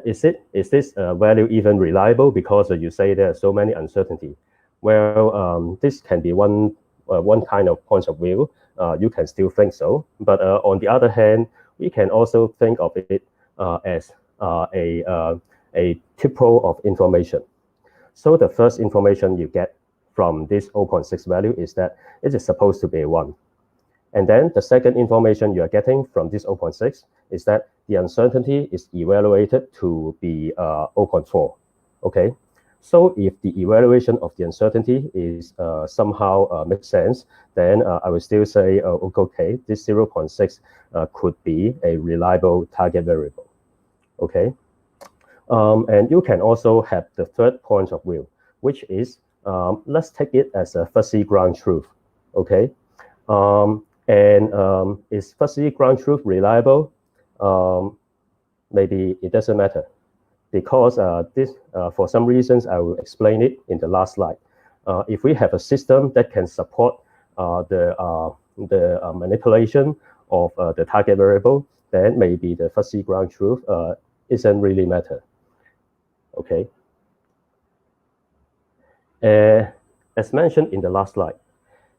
is this value even reliable because you say there are so many uncertainty? Well, this can be one kind of point of view. You can still think so, but on the other hand, we can also think of it as a tuple of information. So the first information you get from this 0.6 value is that it is supposed to be a 1. And then the second information you are getting from this 0.6 is that the uncertainty is evaluated to be 0.4. Okay, so if the evaluation of the uncertainty is somehow makes sense, then I will still say, okay, this 0.6 could be a reliable target variable. Okay, and you can also have the third point of view, which is let's take it as a fuzzy ground truth. Okay. And is fuzzy ground truth reliable? Maybe it doesn't matter, because this, for some reasons, I will explain it in the last slide. If we have a system that can support the manipulation of the target variable, then maybe the fuzzy ground truth isn't really matter. Okay. As mentioned in the last slide,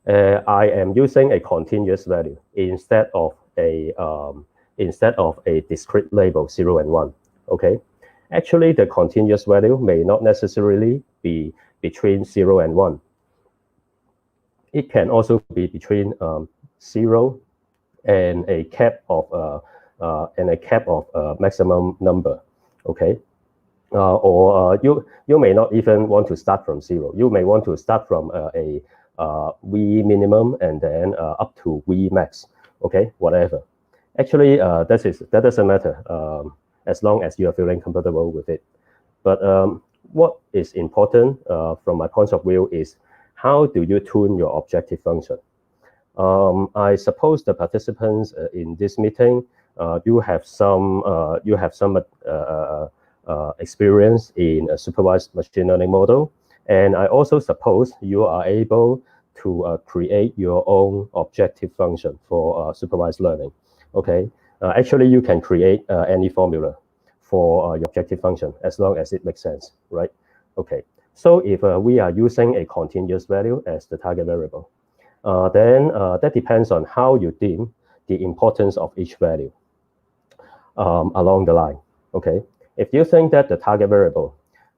I am using a continuous value instead of a discrete label 0 and 1. Okay. Actually, the continuous value may not necessarily be between 0 and 1. It can also be between 0 and a cap of maximum number. Okay. Or you may not even want to start from 0. You may want to start from a V minimum and then up to V max. Okay, whatever. Actually, that doesn't matter as long as you are feeling comfortable with it. But what is important from my point of view is how do you tune your objective function? I suppose the participants in this meeting, you have some experience in a supervised machine learning model. And I also suppose you are able to create your own objective function for supervised learning. Okay, actually you can create any formula for your objective function as long as it makes sense, right? Okay, so if we are using a continuous value as the target variable, then that depends on how you deem the importance of each value along the line. Okay, if you think that the target variable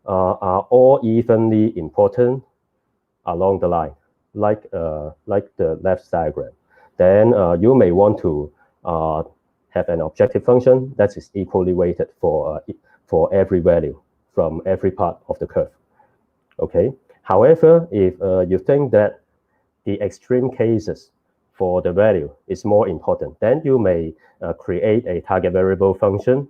are all evenly important along the line, like the left diagram, then you may want to have an objective function that is equally weighted for every value from every part of the curve. Okay. However, if you think that the extreme cases for the value is more important, then you may create a target variable function.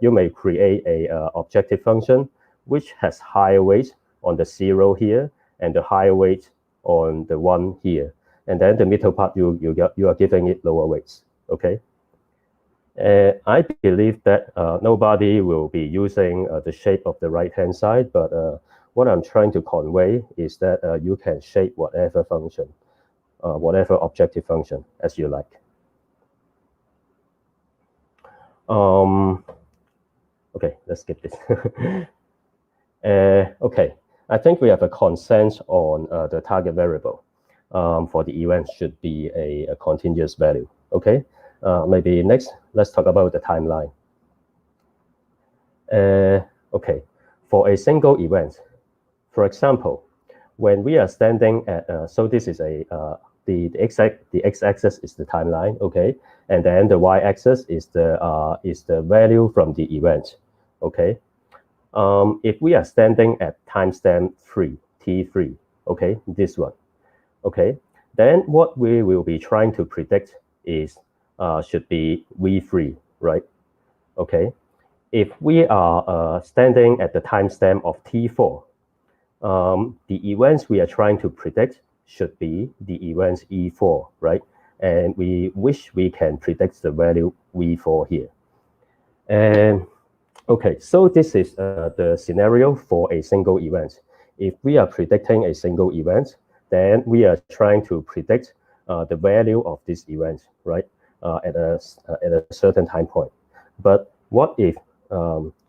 You may create a objective function which has higher weight on the 0 here and the higher weight on the 1 here, and then the middle part you are giving it lower weights. Okay. I believe that nobody will be using the shape of the right-hand side, but what I'm trying to convey is that you can shape whatever function, whatever objective function as you like. Okay, let's skip this. Okay, I think we have a consensus on the target variable for the event should be a continuous value. Okay, maybe next, let's talk about the timeline. Okay, for a single event, for example, when we are standing at, so this is a, the x-axis is the timeline, okay, and then the y-axis is the value from the event, okay. If we are standing at timestamp 3, T3, okay, this one, okay, then what we will be trying to predict is should be V3, right? Okay. If we are standing at the timestamp of T4, the events we are trying to predict should be the events E4, right? And we wish we can predict the value V4 here. And okay, so this is the scenario for a single event. If we are predicting a single event, then we are trying to predict the value of this event, right? At a certain time point. But what if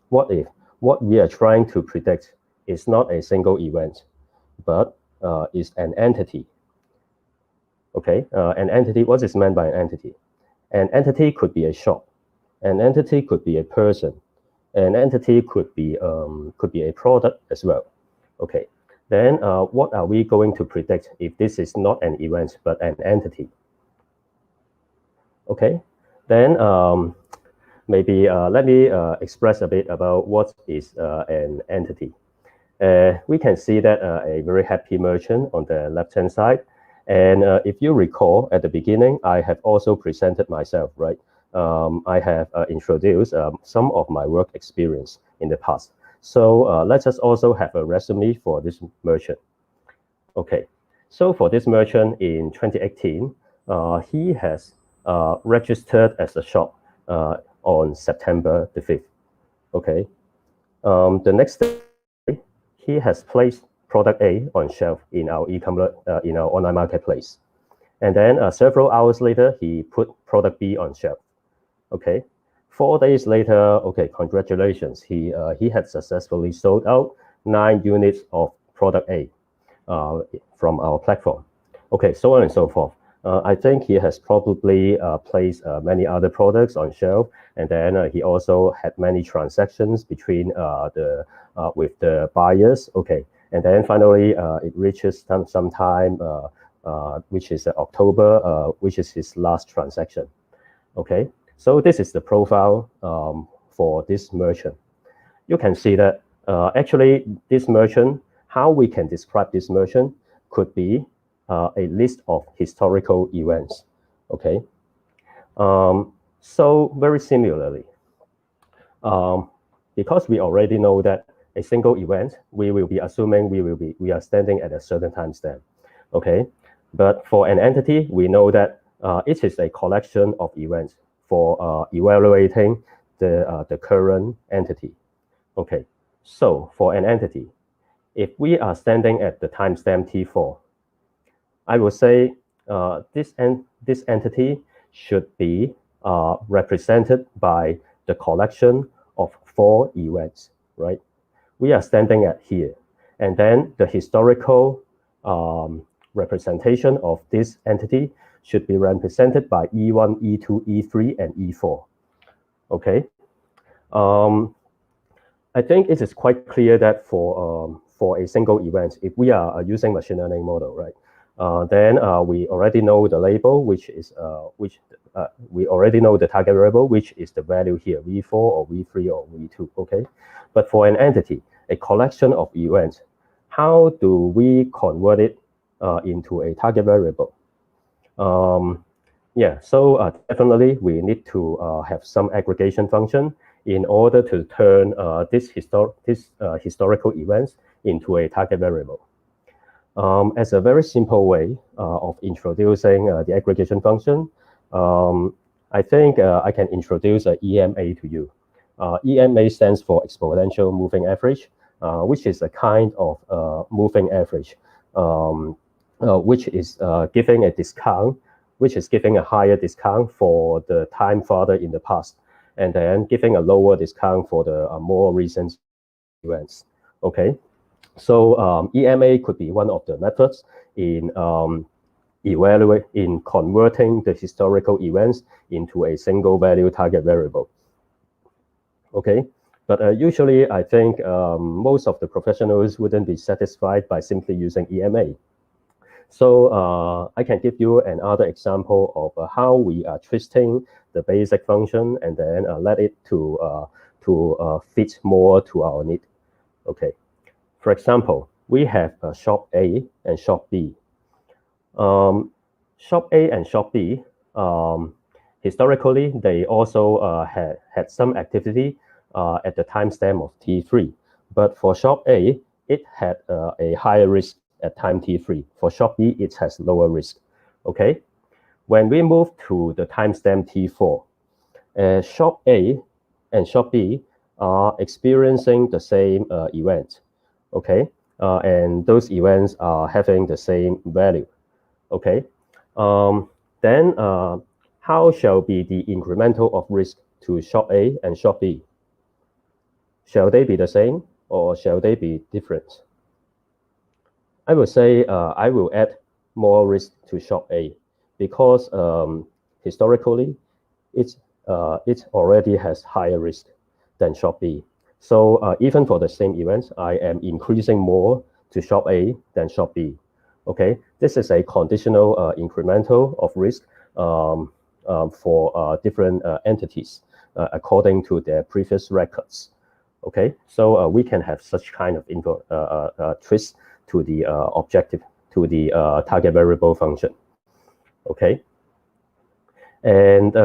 what we are trying to predict is not a single event, but is an entity? Okay, an entity. What is meant by an entity? An entity could be a shop. An entity could be a person. An entity could be a product as well. Okay, then what are we going to predict if this is not an event but an entity? Okay, then maybe let me express a bit about what is an entity. We can see that a very happy merchant on the left-hand side. And if you recall at the beginning, I have also presented myself, right? I have introduced some of my work experience in the past. So let us also have a resume for this merchant. Okay, so for this merchant in 2018, he has registered as a shop on September the 5th. Okay. The next day, he has placed product A on shelf in our e-commerce, in our online marketplace. And then several hours later, he put product B on shelf. Okay. 4 days later, okay, congratulations. He had successfully sold out 9 units of product A from our platform. Okay, so on and so forth. I think he has probably placed many other products on shelf, and then he also had many transactions between with the buyers. Okay, and then finally it reaches some time, which is October, which is his last transaction. Okay, so this is the profile for this merchant. You can see that actually this merchant, how we can describe this merchant could be a list of historical events. Okay, so very similarly, because we already know that a single event, we will be assuming we are standing at a certain timestamp. Okay, but for an entity, we know that it is a collection of events for evaluating the current entity. Okay, so for an entity, if we are standing at the timestamp T4, I will say this entity should be represented by the collection of 4 events, right? We are standing at here. And then the historical representation of this entity should be represented by E1, E2, E3, and E4. Okay. I think it is quite clear that for a single event, if we are using machine learning model, right, then we already know the label, which is we already know the target variable, which is the value here, V4 or V3 or V2. Okay, but for an entity, a collection of events, how do we convert it into a target variable? Yeah, so definitely we need to have some aggregation function in order to turn this historical events into a target variable. As a very simple way of introducing the aggregation function, I think I can introduce a EMA to you. EMA stands for exponential moving average, which is a kind of moving average, which is giving a discount, which is giving a higher discount for the time farther in the past, and then giving a lower discount for the more recent events. Okay, so EMA could be one of the methods in converting the historical events into a single value target variable. Okay, but usually I think most of the professionals wouldn't be satisfied by simply using EMA. So I can give you another example of how we are twisting the basic function and then let it to fit more to our need. Okay, for example, we have shop A and shop B. Shop A and shop B, historically, they also had some activity at the timestamp of T3. But for shop A, it had a higher risk at time T3. For shop B, it has lower risk. Okay, when we move to the timestamp T4, shop A and shop B are experiencing the same event. Okay, and those events are having the same value. Okay, then how shall be the incremental of risk to shop A and shop B? Shall they be the same or shall they be different? I would say I will add more risk to shop A because historically it already has higher risk than shop B. So even for the same events, I am increasing more to shop A than shop B. Okay, this is a conditional incremental of risk for different entities according to their previous records. Okay, so we can have such kind of twist to the objective, to the target variable function. Okay, and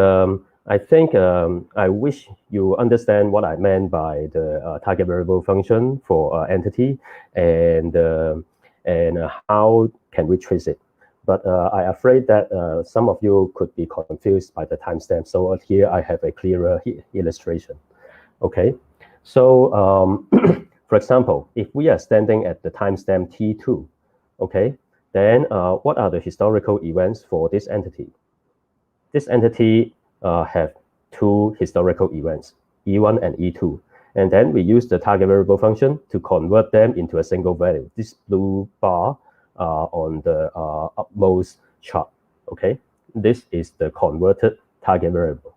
I think I wish you understand what I meant by the target variable function for entity and how can we trace it. but I'm afraid that some of you could be confused by the timestamp. So here I have a clearer illustration. Okay, so for example, if we are standing at the timestamp T2, okay, then what are the historical events for this entity? This entity have two historical events, E1 and E2. And then we use the target variable function to convert them into a single value. This blue bar on the upmost chart, okay? This is the converted target variable,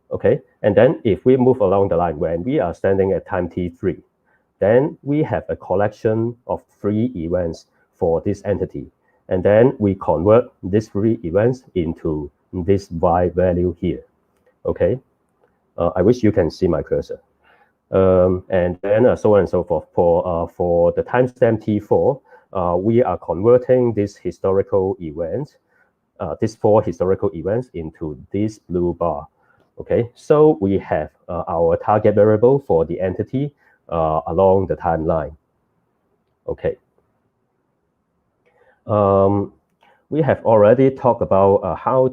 okay? And then if we move along the line, when we are standing at time T3, then we have a collection of 3 events for this entity. And then we convert these 3 events into this Y value here, okay? I wish you can see my cursor. And then so on and so forth. For the timestamp T4, we are converting this historical event, these 4 historical events into this blue bar. Okay, so we have our target variable for the entity along the timeline. Okay. We have already talked about how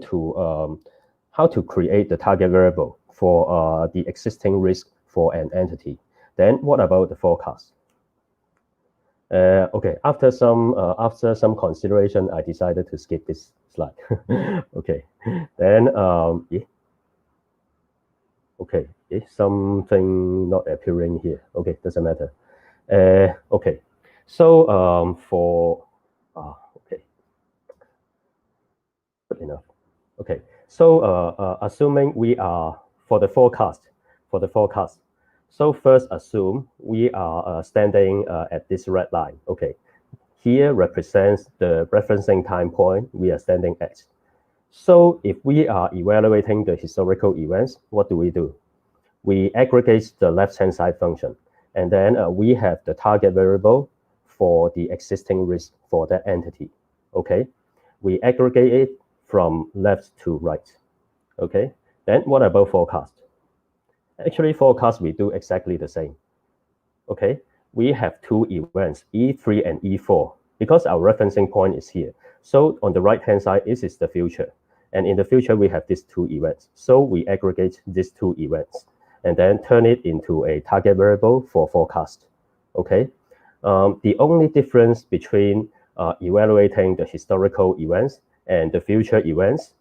to create the target variable for the existing risk for an entity. Then what about the forecast? Okay, after some consideration, I decided to skip this slide. Okay, then okay, something not appearing here. Okay, doesn't matter. Okay, so for okay, good enough. Okay, so assuming we are for the forecast. So first assume we are standing at this red line. Okay, here represents the referencing time point we are standing at. So if we are evaluating the historical events, what do? We aggregate the left-hand side function, and then we have the target variable for the existing risk for that entity. Okay, we aggregate it from left to right. Okay, then what about forecast? Actually, forecast, we do exactly the same. Okay, we have 2 events, E3 and E4, because our referencing point is here. So on the right-hand side, this is the future. And in the future, we have these 2 events. So we aggregate these 2 events and then turn it into a target variable for forecast. Okay, the only difference between evaluating the historical events and the future events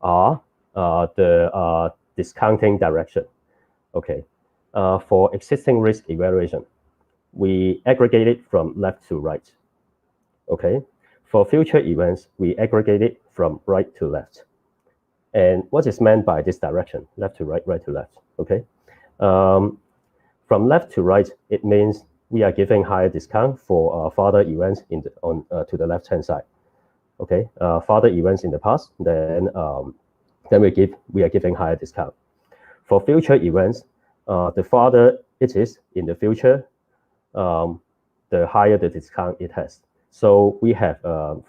are the discounting direction. Okay, for existing risk evaluation, we aggregate it from left to right. Okay, for future events, we aggregate it from right to left. And what is meant by this direction? Left to right, right to left. Okay, from left to right, it means we are giving higher discount for further events in the, to the left-hand side. Okay, further events in the past, then we are giving higher discount. For future events, the farther it is in the future, the higher the discount it has. So we have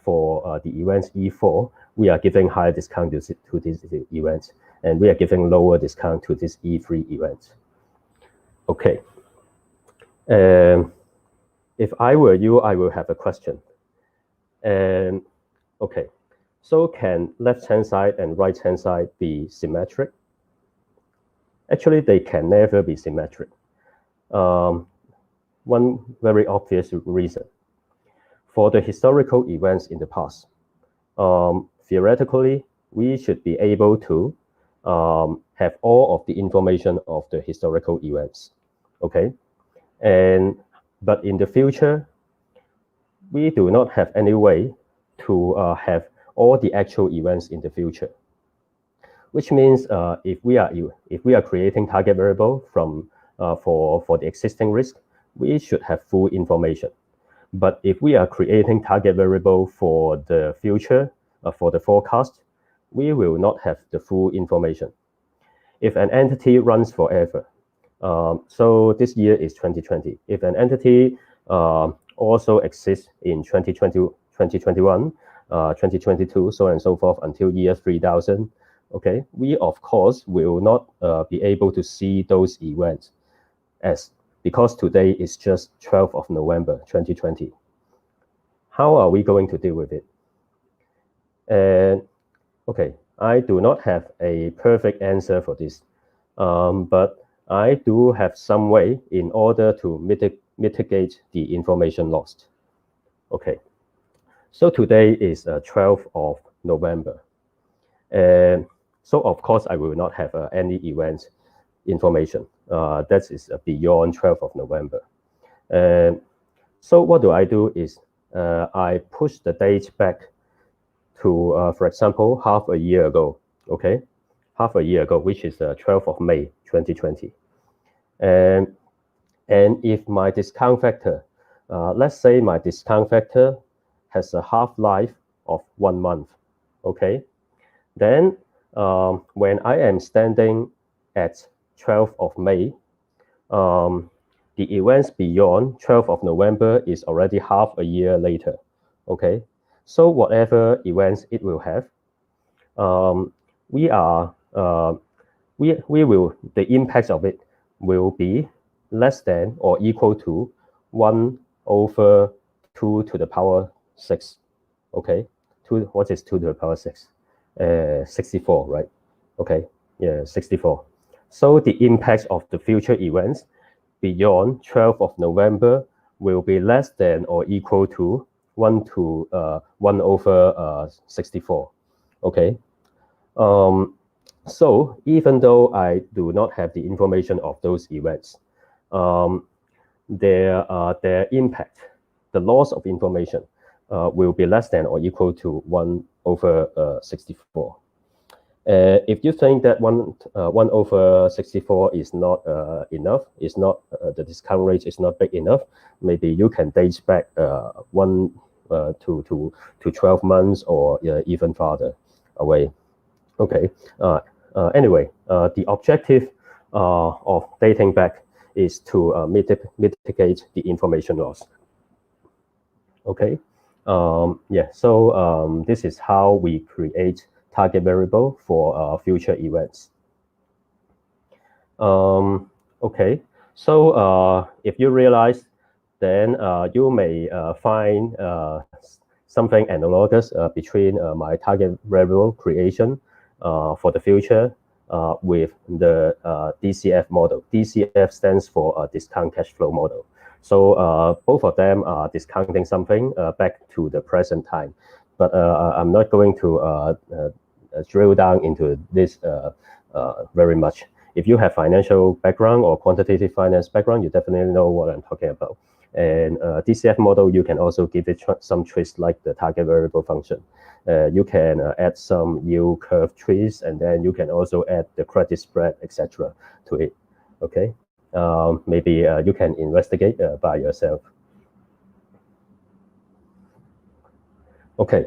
for the events E4, we are giving higher discount to these events, and we are giving lower discount to this E3 event. Okay. If I were you, I will have a question. Okay. So can left-hand side and right-hand side be symmetric? Actually, they can never be symmetric. One very obvious reason. For the historical events in the past, theoretically, we should be able to have all of the information of the historical events, okay? But in the future, we do not have any way to have all the actual events in the future. Which means if we are creating target variable from for the existing risk, we should have full information. But if we are creating target variable for the future, for the forecast, we will not have the full information. If an entity runs forever, so this year is 2020. If an entity also exists in 2020, 2021, 2022, so on and so forth until year 3000, okay, we of course will not be able to see those events because today is just 12th of November, 2020. How are we going to deal with it? And okay, I do not have a perfect answer for this, but I do have some way in order to mitigate the information lost. Okay, so today is 12th of November. And so of course I will not have any event information. That is beyond 12th of November. And so what do I do is I push the date back to, for example, half a year ago, okay? Half a year ago, which is 12th of May, 2020. And if my discount factor, let's say my discount factor has a half-life of 1 month, okay? Then when I am standing at 12th of May, the events beyond 12th of November is already half a year later, okay? So whatever events it will have, the impact of it will be less than or equal to 1 over 2 to the power 6, okay? What is 2 to the power 6? 64, right? Okay, yeah, 64. So the impact of the future events beyond 12th of November will be less than or equal to 1 over 64, okay? So even though I do not have the information of those events, their impact, the loss of information, will be less than or equal to 1 over 64. If you think that 1 over 64 is not enough, is not the discount rate is not big enough, maybe you can date back 1 to 12 months or even farther away. Okay. Anyway, the objective of dating back is to mitigate the information loss. Okay. Yeah. So this is how we create target variable for future events. Okay, so if you realize, then you may find something analogous between my target variable creation for the future with the DCF model. DCF stands for discount cash flow model. So both of them are discounting something back to the present time. But I'm not going to drill down into this very much. If you have financial background or quantitative finance background, you definitely know what I'm talking about. And DCF model, you can also give it some twist like the target variable function. You can add some yield curve trees, and then you can also add the credit spread, etc. to it. Okay, maybe you can investigate by yourself. Okay,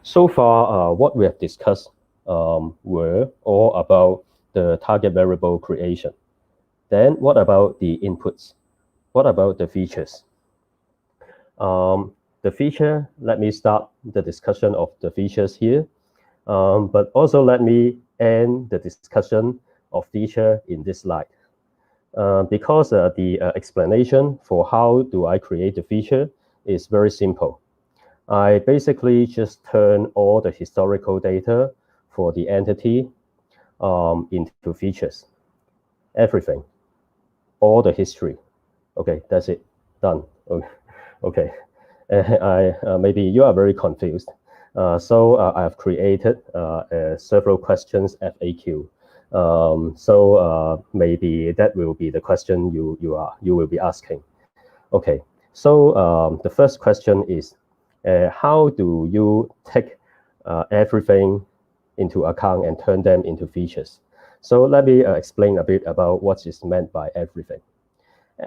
so far what we have discussed were all about the target variable creation. Then what about the inputs? What about the features? The feature, let me start the discussion of the features here, but also let me end the discussion of feature in this slide. Because the explanation for how do I create the feature is very simple. I basically just turn all the historical data for the entity into features. Everything, all the history. Okay, that's it, done. Okay, maybe you are very confused. So I have created several questions FAQ. So maybe that will be the question you will be asking. Okay, so the first question is, how do you take everything into account and turn them into features? So let me explain a bit about what is meant by everything.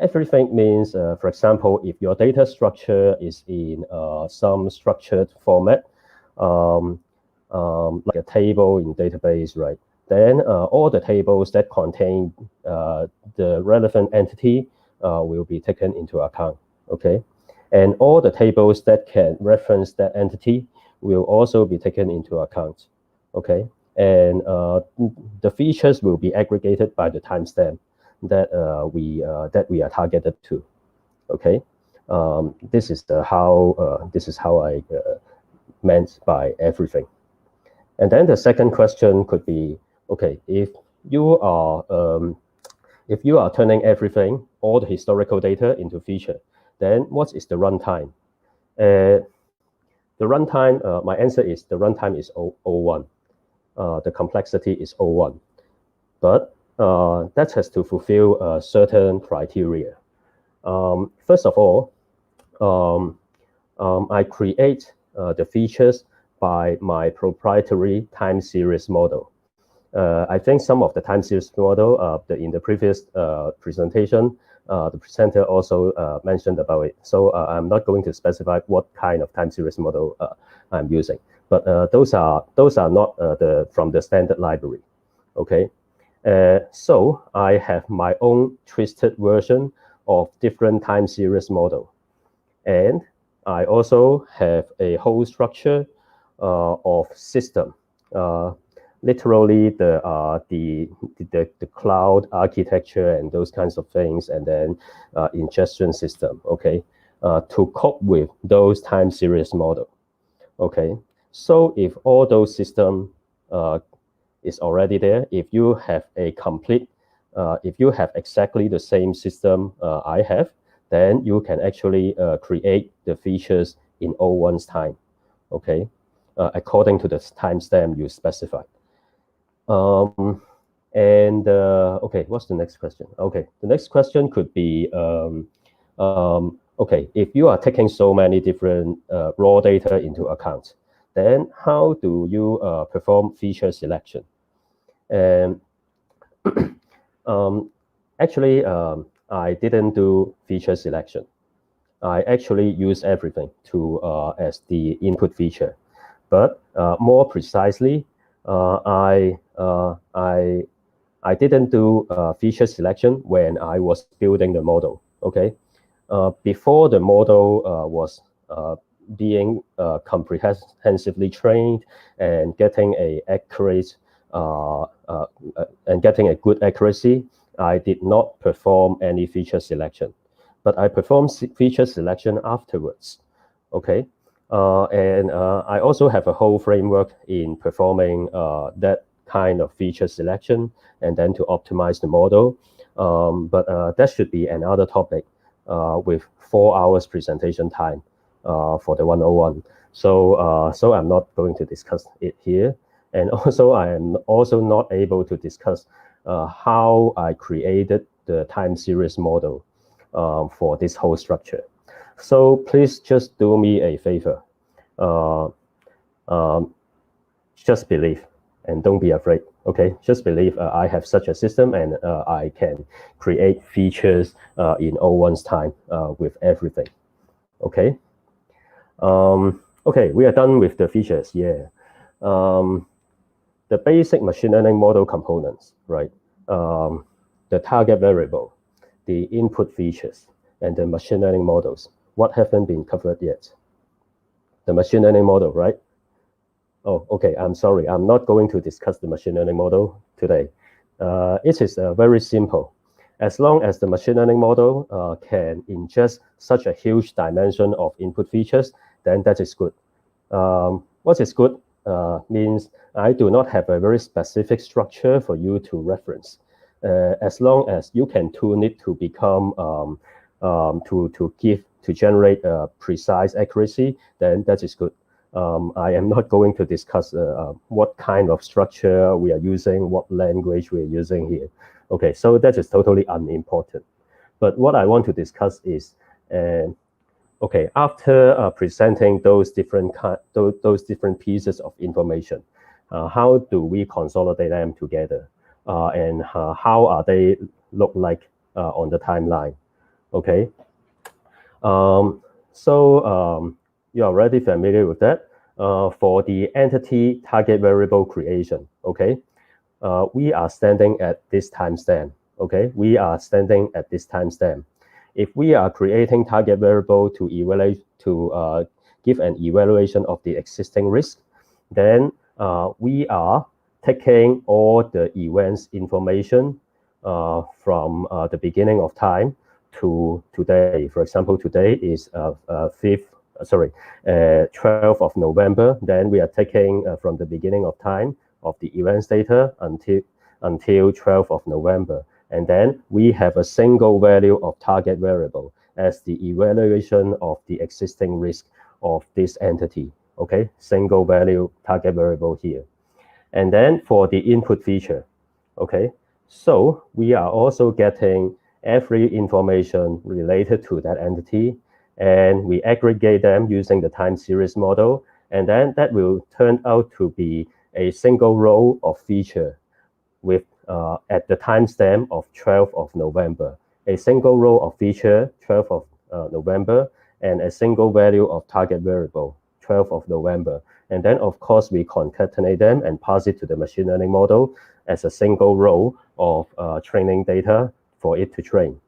Everything means, for example, if your data structure is in some structured format, like a table in database, right? Then all the tables that contain the relevant entity will be taken into account, okay? And all the tables that can reference that entity will also be taken into account, okay? And the features will be aggregated by the timestamp that we are targeted to, okay? This is how I meant by everything. And then the second question could be, okay, if you are turning everything, all the historical data into feature, then what is the runtime? The runtime, my answer is the runtime is O1. The complexity is O1. But that has to fulfill certain criteria. First of all, I create the features by my proprietary time series model. I think some of the time series model in the previous presentation, the presenter also mentioned about it. So I'm not going to specify what kind of time series model I'm using, but those are not from the standard library. Okay, so I have my own twisted version of different time series model, and I also have a whole structure of system. Literally the cloud architecture and those kinds of things, and then ingestion system, okay, to cope with those time series model. Okay, so if all those system is already there, if you have a complete, if you have exactly the same system I have, then you can actually create the features in O1's time, okay, according to the timestamp you specified. Okay, what's the next question? Okay, the next question could be, okay, if you are taking so many different raw data into account, then how do you perform feature selection? And actually, I didn't do feature selection. I actually use everything to as the input feature, but more precisely, I didn't do feature selection when I was building the model. Okay, before the model was being comprehensively trained and getting a accurate and getting a good accuracy, I did not perform any feature selection, but I performed feature selection afterwards. Okay, and I also have a whole framework in performing that kind of feature selection and then to optimize the model. But that should be another topic with 4 hours presentation time for the 101. So I'm not going to discuss it here. And also I am also not able to discuss how I created the time series model for this whole structure. So please just do me a favor. Just believe and don't be afraid. Okay, just believe I have such a system and I can create features in O1's time with everything. Okay. Okay, we are done with the features. Yeah. The basic machine learning model components, right? The target variable, the input features, and the machine learning models. What haven't been covered yet? The machine learning model, right? Oh, okay, I'm sorry. I'm not going to discuss the machine learning model today. It is very simple. As long as the machine learning model can ingest such a huge dimension of input features, then that is good. What is good means I do not have a very specific structure for you to reference. As long as you can tune it to become, to generate precise accuracy, then that is good. I am not going to discuss what kind of structure we are using, what language we are using here. Okay, so that is totally unimportant. But what I want to discuss is, okay, after presenting those different pieces of information, how do we consolidate them together, and how are they look like on the timeline? Okay, you're already familiar with that. For the entity target variable creation, okay, we are standing at this timestamp. Okay, we are standing at this timestamp. If we are creating target variable to evaluate, to give an evaluation of the existing risk, then we are taking all the events information from the beginning of time to today. For example, today is 5th 12th of November, then we are taking from the beginning of time of the events data until 12th of November. And then we have a single value of target variable as the evaluation of the existing risk of this entity. Okay, single value target variable here. And then for the input feature, okay, so we are also getting every information related to that entity, and we aggregate them using the time series model, and then that will turn out to be a single row of feature with at the timestamp of 12th of November, a single row of feature 12th of November, and a single value of target variable 12th of November. And then of course we concatenate them and pass it to the machine learning model as a single row of training data for it to train.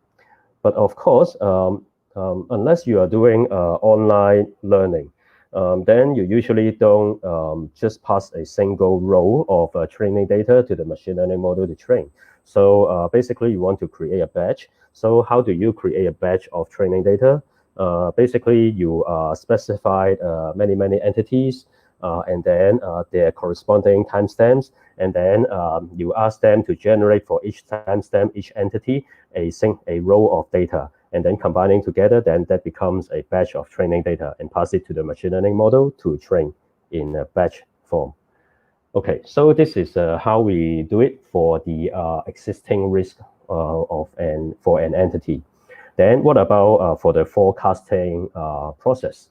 But of course, unless you are doing online learning, then you usually don't just pass a single row of training data to the machine learning model to train. So basically you want to create a batch. So how do you create a batch of training data? Basically you specify many entities and then their corresponding timestamps, and then you ask them to generate for each timestamp, each entity, a row of data. And then combining together, then that becomes a batch of training data and pass it to the machine learning model to train in a batch form. Okay, so this is how we do it for the existing risk for an entity. Then what about for the forecasting process?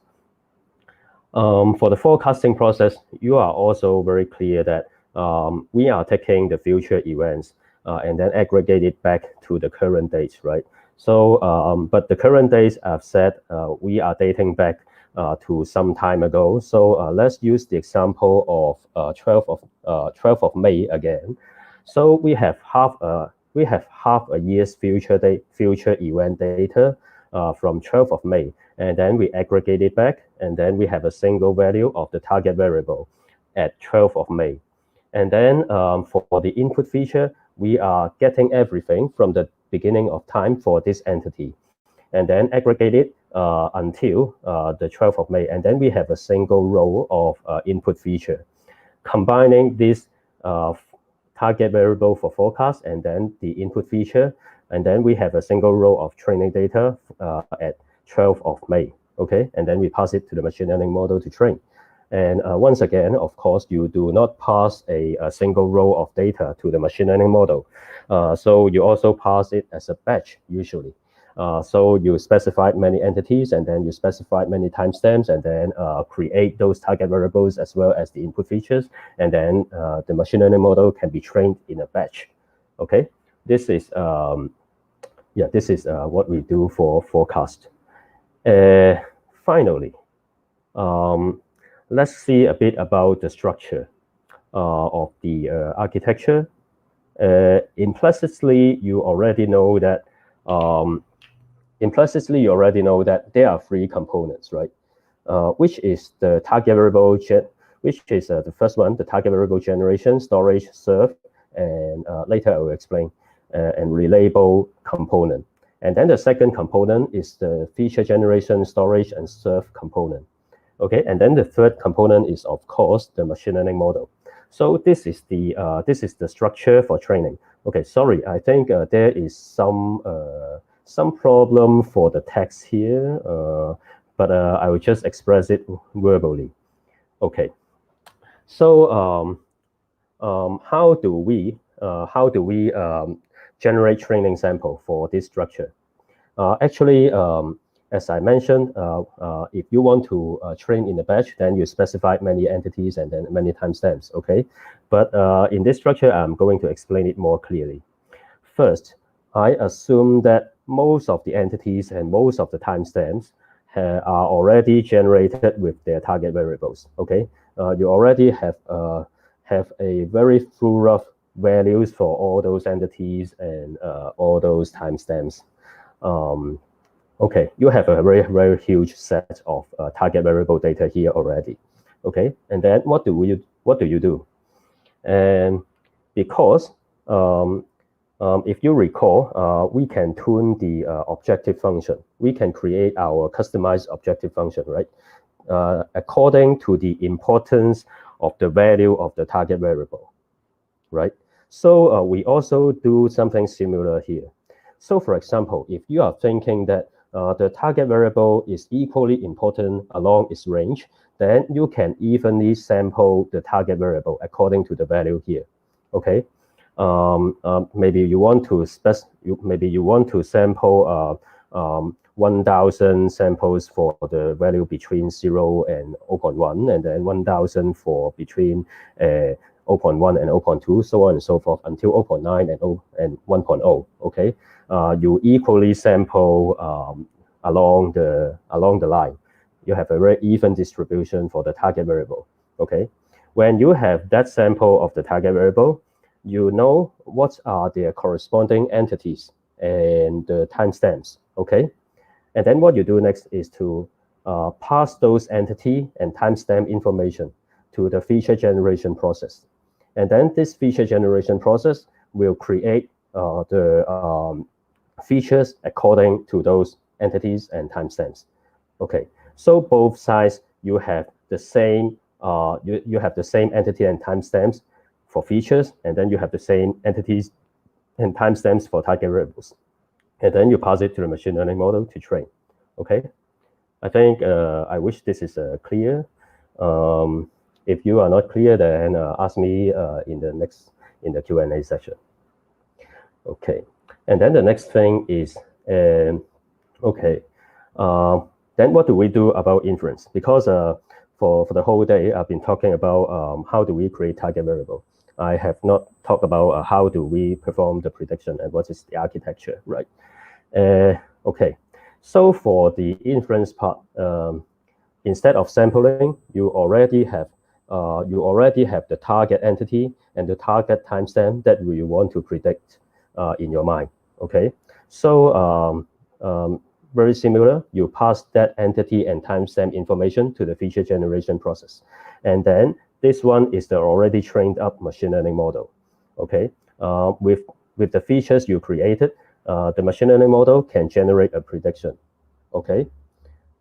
For the forecasting process, you are also very clear that we are taking the future events and then aggregate it back to the current dates, right? So, but the current dates I've said we are dating back to some time ago. So let's use the example of 12th of May again. So we have half a year's future event data from 12th of May, and then we aggregate it back, and then we have a single value of the target variable at 12th of May. And then for the input feature, we are getting everything from the beginning of time for this entity, and then aggregate it until the 12th of May. And then we have a single row of input feature, combining this target variable for forecast and then the input feature. And then we have a single row of training data at 12th of May, okay? And then we pass it to the machine learning model to train. And once again, of course, you do not pass a single row of data to the machine learning model. So you also pass it as a batch usually. So you specify many entities, and then you specify many timestamps, and then create those target variables as well as the input features. And then the machine learning model can be trained in a batch. Okay, this is what we do for forecast. Finally, let's see a bit about the structure of the architecture. Implicitly, you already know that there are three components, right? Which is the target variable, which is the first one, the target variable generation, storage, serve, and later I will explain, and relabel component. And then the second component is the feature generation, storage, and serve component. Okay, and then the third component is, of course, the machine learning model. So this is the structure for training. Okay, sorry, I think there is some problem for the text here, but I will just express it verbally. Okay, so how do we generate training sample for this structure? Actually, as I mentioned, if you want to train in a batch, then you specify many entities and then many timestamps, okay? But in this structure, I'm going to explain it more clearly. First, I assume that most of the entities and most of the timestamps are already generated with their target variables, okay? You already have a very full rough values for all those entities and all those timestamps. Okay, you have a very huge set of target variable data here already. Okay, and then what do you do? And because if you recall, we can tune the objective function. We can create our customized objective function, right? According to the importance of the value of the target variable, right? So we also do something similar here. So for example, if you are thinking that the target variable is equally important along its range, then you can evenly sample the target variable according to the value here. Okay, maybe you want to sample 1,000 samples for the value between 0 and 0.1, and then 1,000 for between 0.1 and 0.2, so on and so forth until 0.9 and 1.0. Okay, you equally sample along the line. You have a very even distribution for the target variable. Okay, when you have that sample of the target variable, you know what are their corresponding entities and the timestamps. Okay, and then what you do next is to pass those entity and timestamp information to the feature generation process. And then this feature generation process will create the features according to those entities and timestamps. Okay, so both sides you have the same you have the same entity and timestamps for features, and then you have the same entities and timestamps for target variables, and then you pass it to the machine learning model to train. Okay, I think I wish this is clear. If you are not clear, then ask me in the Q&A session. Okay, and then the next thing is okay. Then what do we do about inference? Because for the whole day I've been talking about how do we create target variable. I have not talked about how do we perform the prediction and what is the architecture, right? Okay, so for the inference part, instead of sampling, you already have the target entity and the target timestamp that you want to predict in your mind. Okay, so very similar, you pass that entity and timestamp information to the feature generation process, and then this one is the already trained up machine learning model. Okay, with the features you created, the machine learning model can generate a prediction. Okay,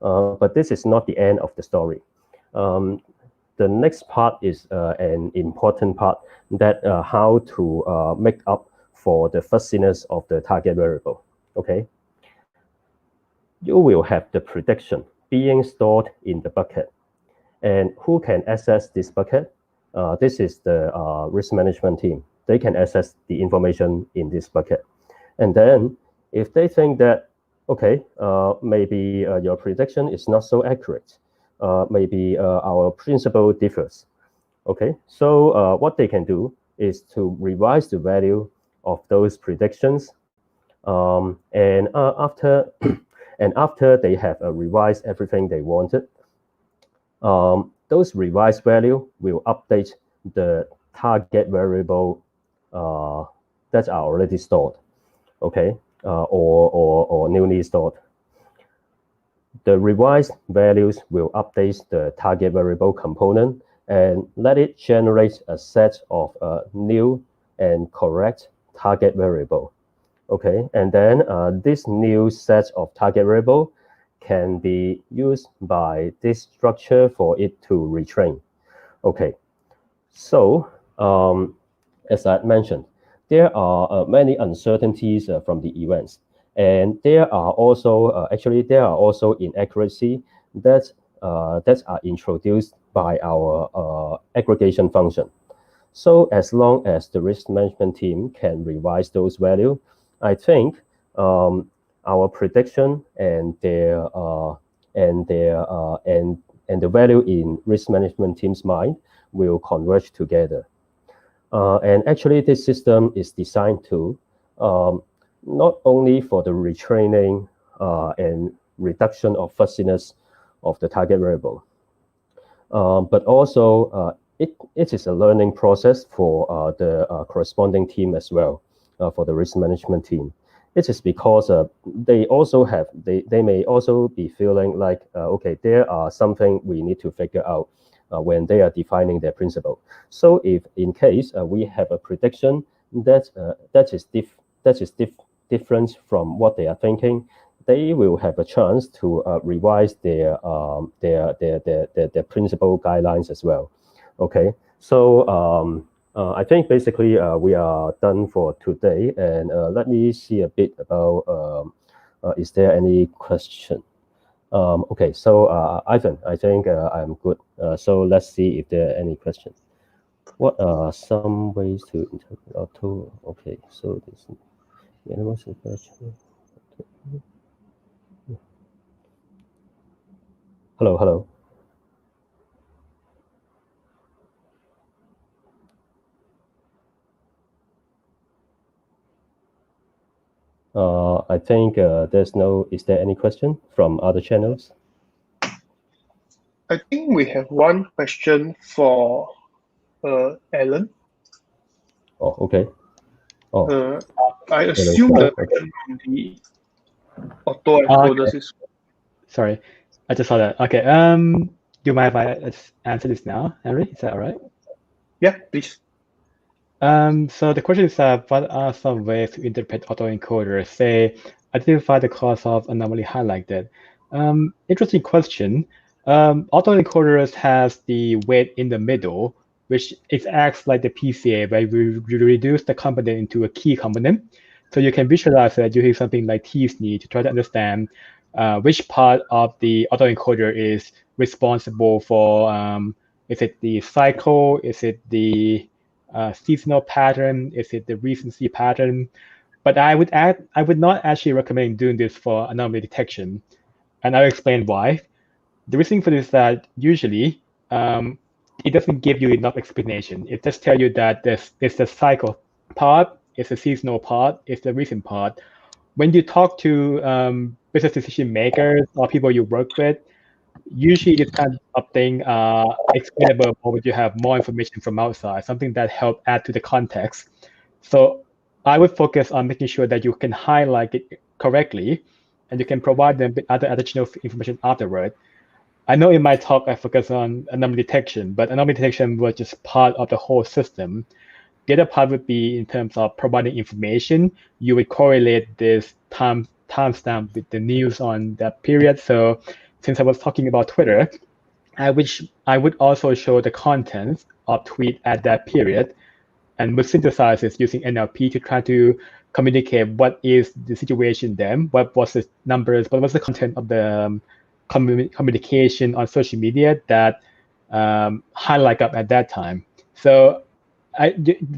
but this is not the end of the story. The next part is an important part, that how to make up for the fuzziness of the target variable. Okay, you will have the prediction being stored in the bucket, and who can access this bucket? This is the risk management team. They can access the information in this bucket, and then if they think that okay, maybe your prediction is not so accurate, maybe our principle differs. Okay, so what they can do is to revise the value of those predictions, and after they have revised everything they wanted, those revised value will update the target variable that are already stored. Okay, or newly stored. The revised values will update the target variable component and let it generate a set of new and correct target variable. Okay, and then this new set of target variable can be used by this structure for it to retrain. Okay, so as I mentioned, there are many uncertainties from the events, and there are also there are also inaccuracy that are introduced by our aggregation function. So as long as the risk management team can revise those values, I think our prediction and the value in risk management team's mind will converge together. And actually, this system is designed to not only for the retraining and reduction of fuzziness of the target variable, but also it is a learning process for the corresponding team as well, for the risk management team. It is because they may also be feeling like, okay, there are something we need to figure out when they are defining their principle. So if in case we have a prediction that that is different from what they are thinking, they will have a chance to revise their principal guidelines as well. Okay, so I think basically we are done for today, and let me see a bit about is there any question? Okay, so Ivan, I think I'm good. So let's see if there are any questions. What are some ways to interpret auto? Okay, so this animals question. Hello, hello. I think there's no. Is there any question from other channels? I think we have one question for Alan. Oh, okay. Oh, I assume the question from the autoencoders is. Sorry, I just saw that. Okay. Do you mind if I just answer this now, Henry? Is that all right? Yeah, please. So the question is, what are some ways to interpret autoencoders? Say, identify the cause of anomaly highlighted. Interesting question. Autoencoders has the weight in the middle, which it acts like the PCA, where we reduce the component into a key component. So you can visualize that using something like t-SNE to try to understand which part of the autoencoder is responsible for, is it the cycle, is it the seasonal pattern, is it the recency pattern? But I would not actually recommend doing this for anomaly detection, and I'll explain why. The reason for this is that usually it doesn't give you enough explanation. It just tells you that it's the cycle part, it's the seasonal part, it's the recent part. When you talk to business decision makers or people you work with, usually this kind of thing explainable more when you have more information from outside, something that help add to the context. So I would focus on making sure that you can highlight it correctly and you can provide them with other additional information afterward. I know in my talk I focus on anomaly detection, but anomaly detection was just part of the whole system. The other part would be in terms of providing information. You would correlate this timestamp with the news on that period. So since I was talking about Twitter, I would also show the contents of tweet at that period and would synthesize this using NLP to try to communicate what is the situation then, what was the numbers, what was the content of the communication on social media that highlight up at that time. So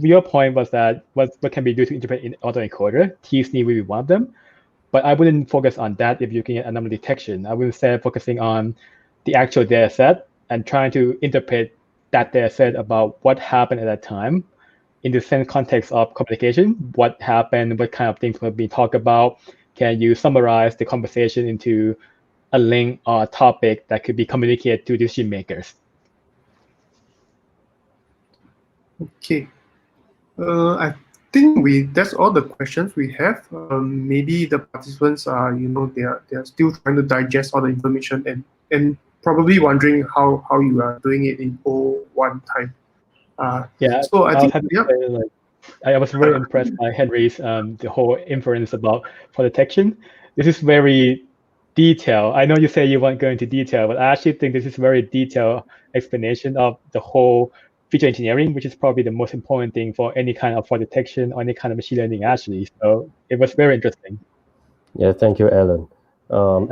your point was that what can be used to interpret in autoencoder, t-SNE will be one of them, but I wouldn't focus on that if you're looking at anomaly detection. I would instead focusing on the actual data set and trying to interpret that data set about what happened at that time in the same context of communication, what happened, what kind of things were being talked about. Can you summarize the conversation into a link or a topic that could be communicated to decision makers? Okay. I think that's all the questions we have. Maybe the participants are, they are still trying to digest all the information and probably wondering how you are doing it in one time. Yeah. So I think I was very impressed by Henry's the whole inference about for detection. This is very detailed. I know you say you won't go into detail, but I actually think this is very detailed explanation of the whole feature engineering, which is probably the most important thing for any kind of fraud detection or any kind of machine learning actually. So it was very interesting. Yeah, thank you, Alan.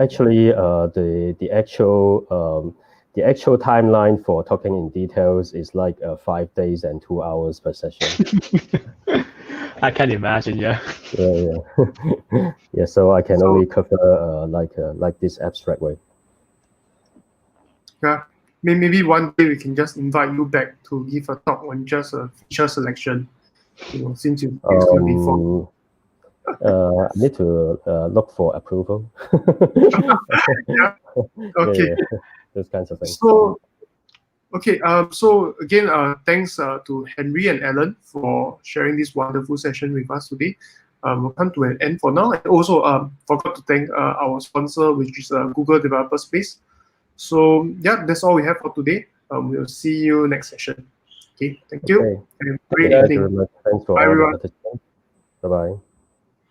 Actually, the actual timeline for talking in details is like 5 days and 2 hours per session. I can imagine, yeah. Yeah. Yeah, so I can only cover like this abstract way. Yeah, maybe one day we can just invite you back to give a talk on just a feature selection. Since it's going to be for. I need to look for approval. Yeah. Okay. Yeah, those kinds of things. So, okay. So again, thanks to Henry and Alan for sharing this wonderful session with us today. We'll come to an end for now. And also, forgot to thank our sponsor, which is Google Developer Space. So yeah, that's all we have for today. We'll see you next session. Okay. Thank you. Okay. And great Thank you evening. very much. Thanks for Bye, all everyone. the participants. Bye-bye.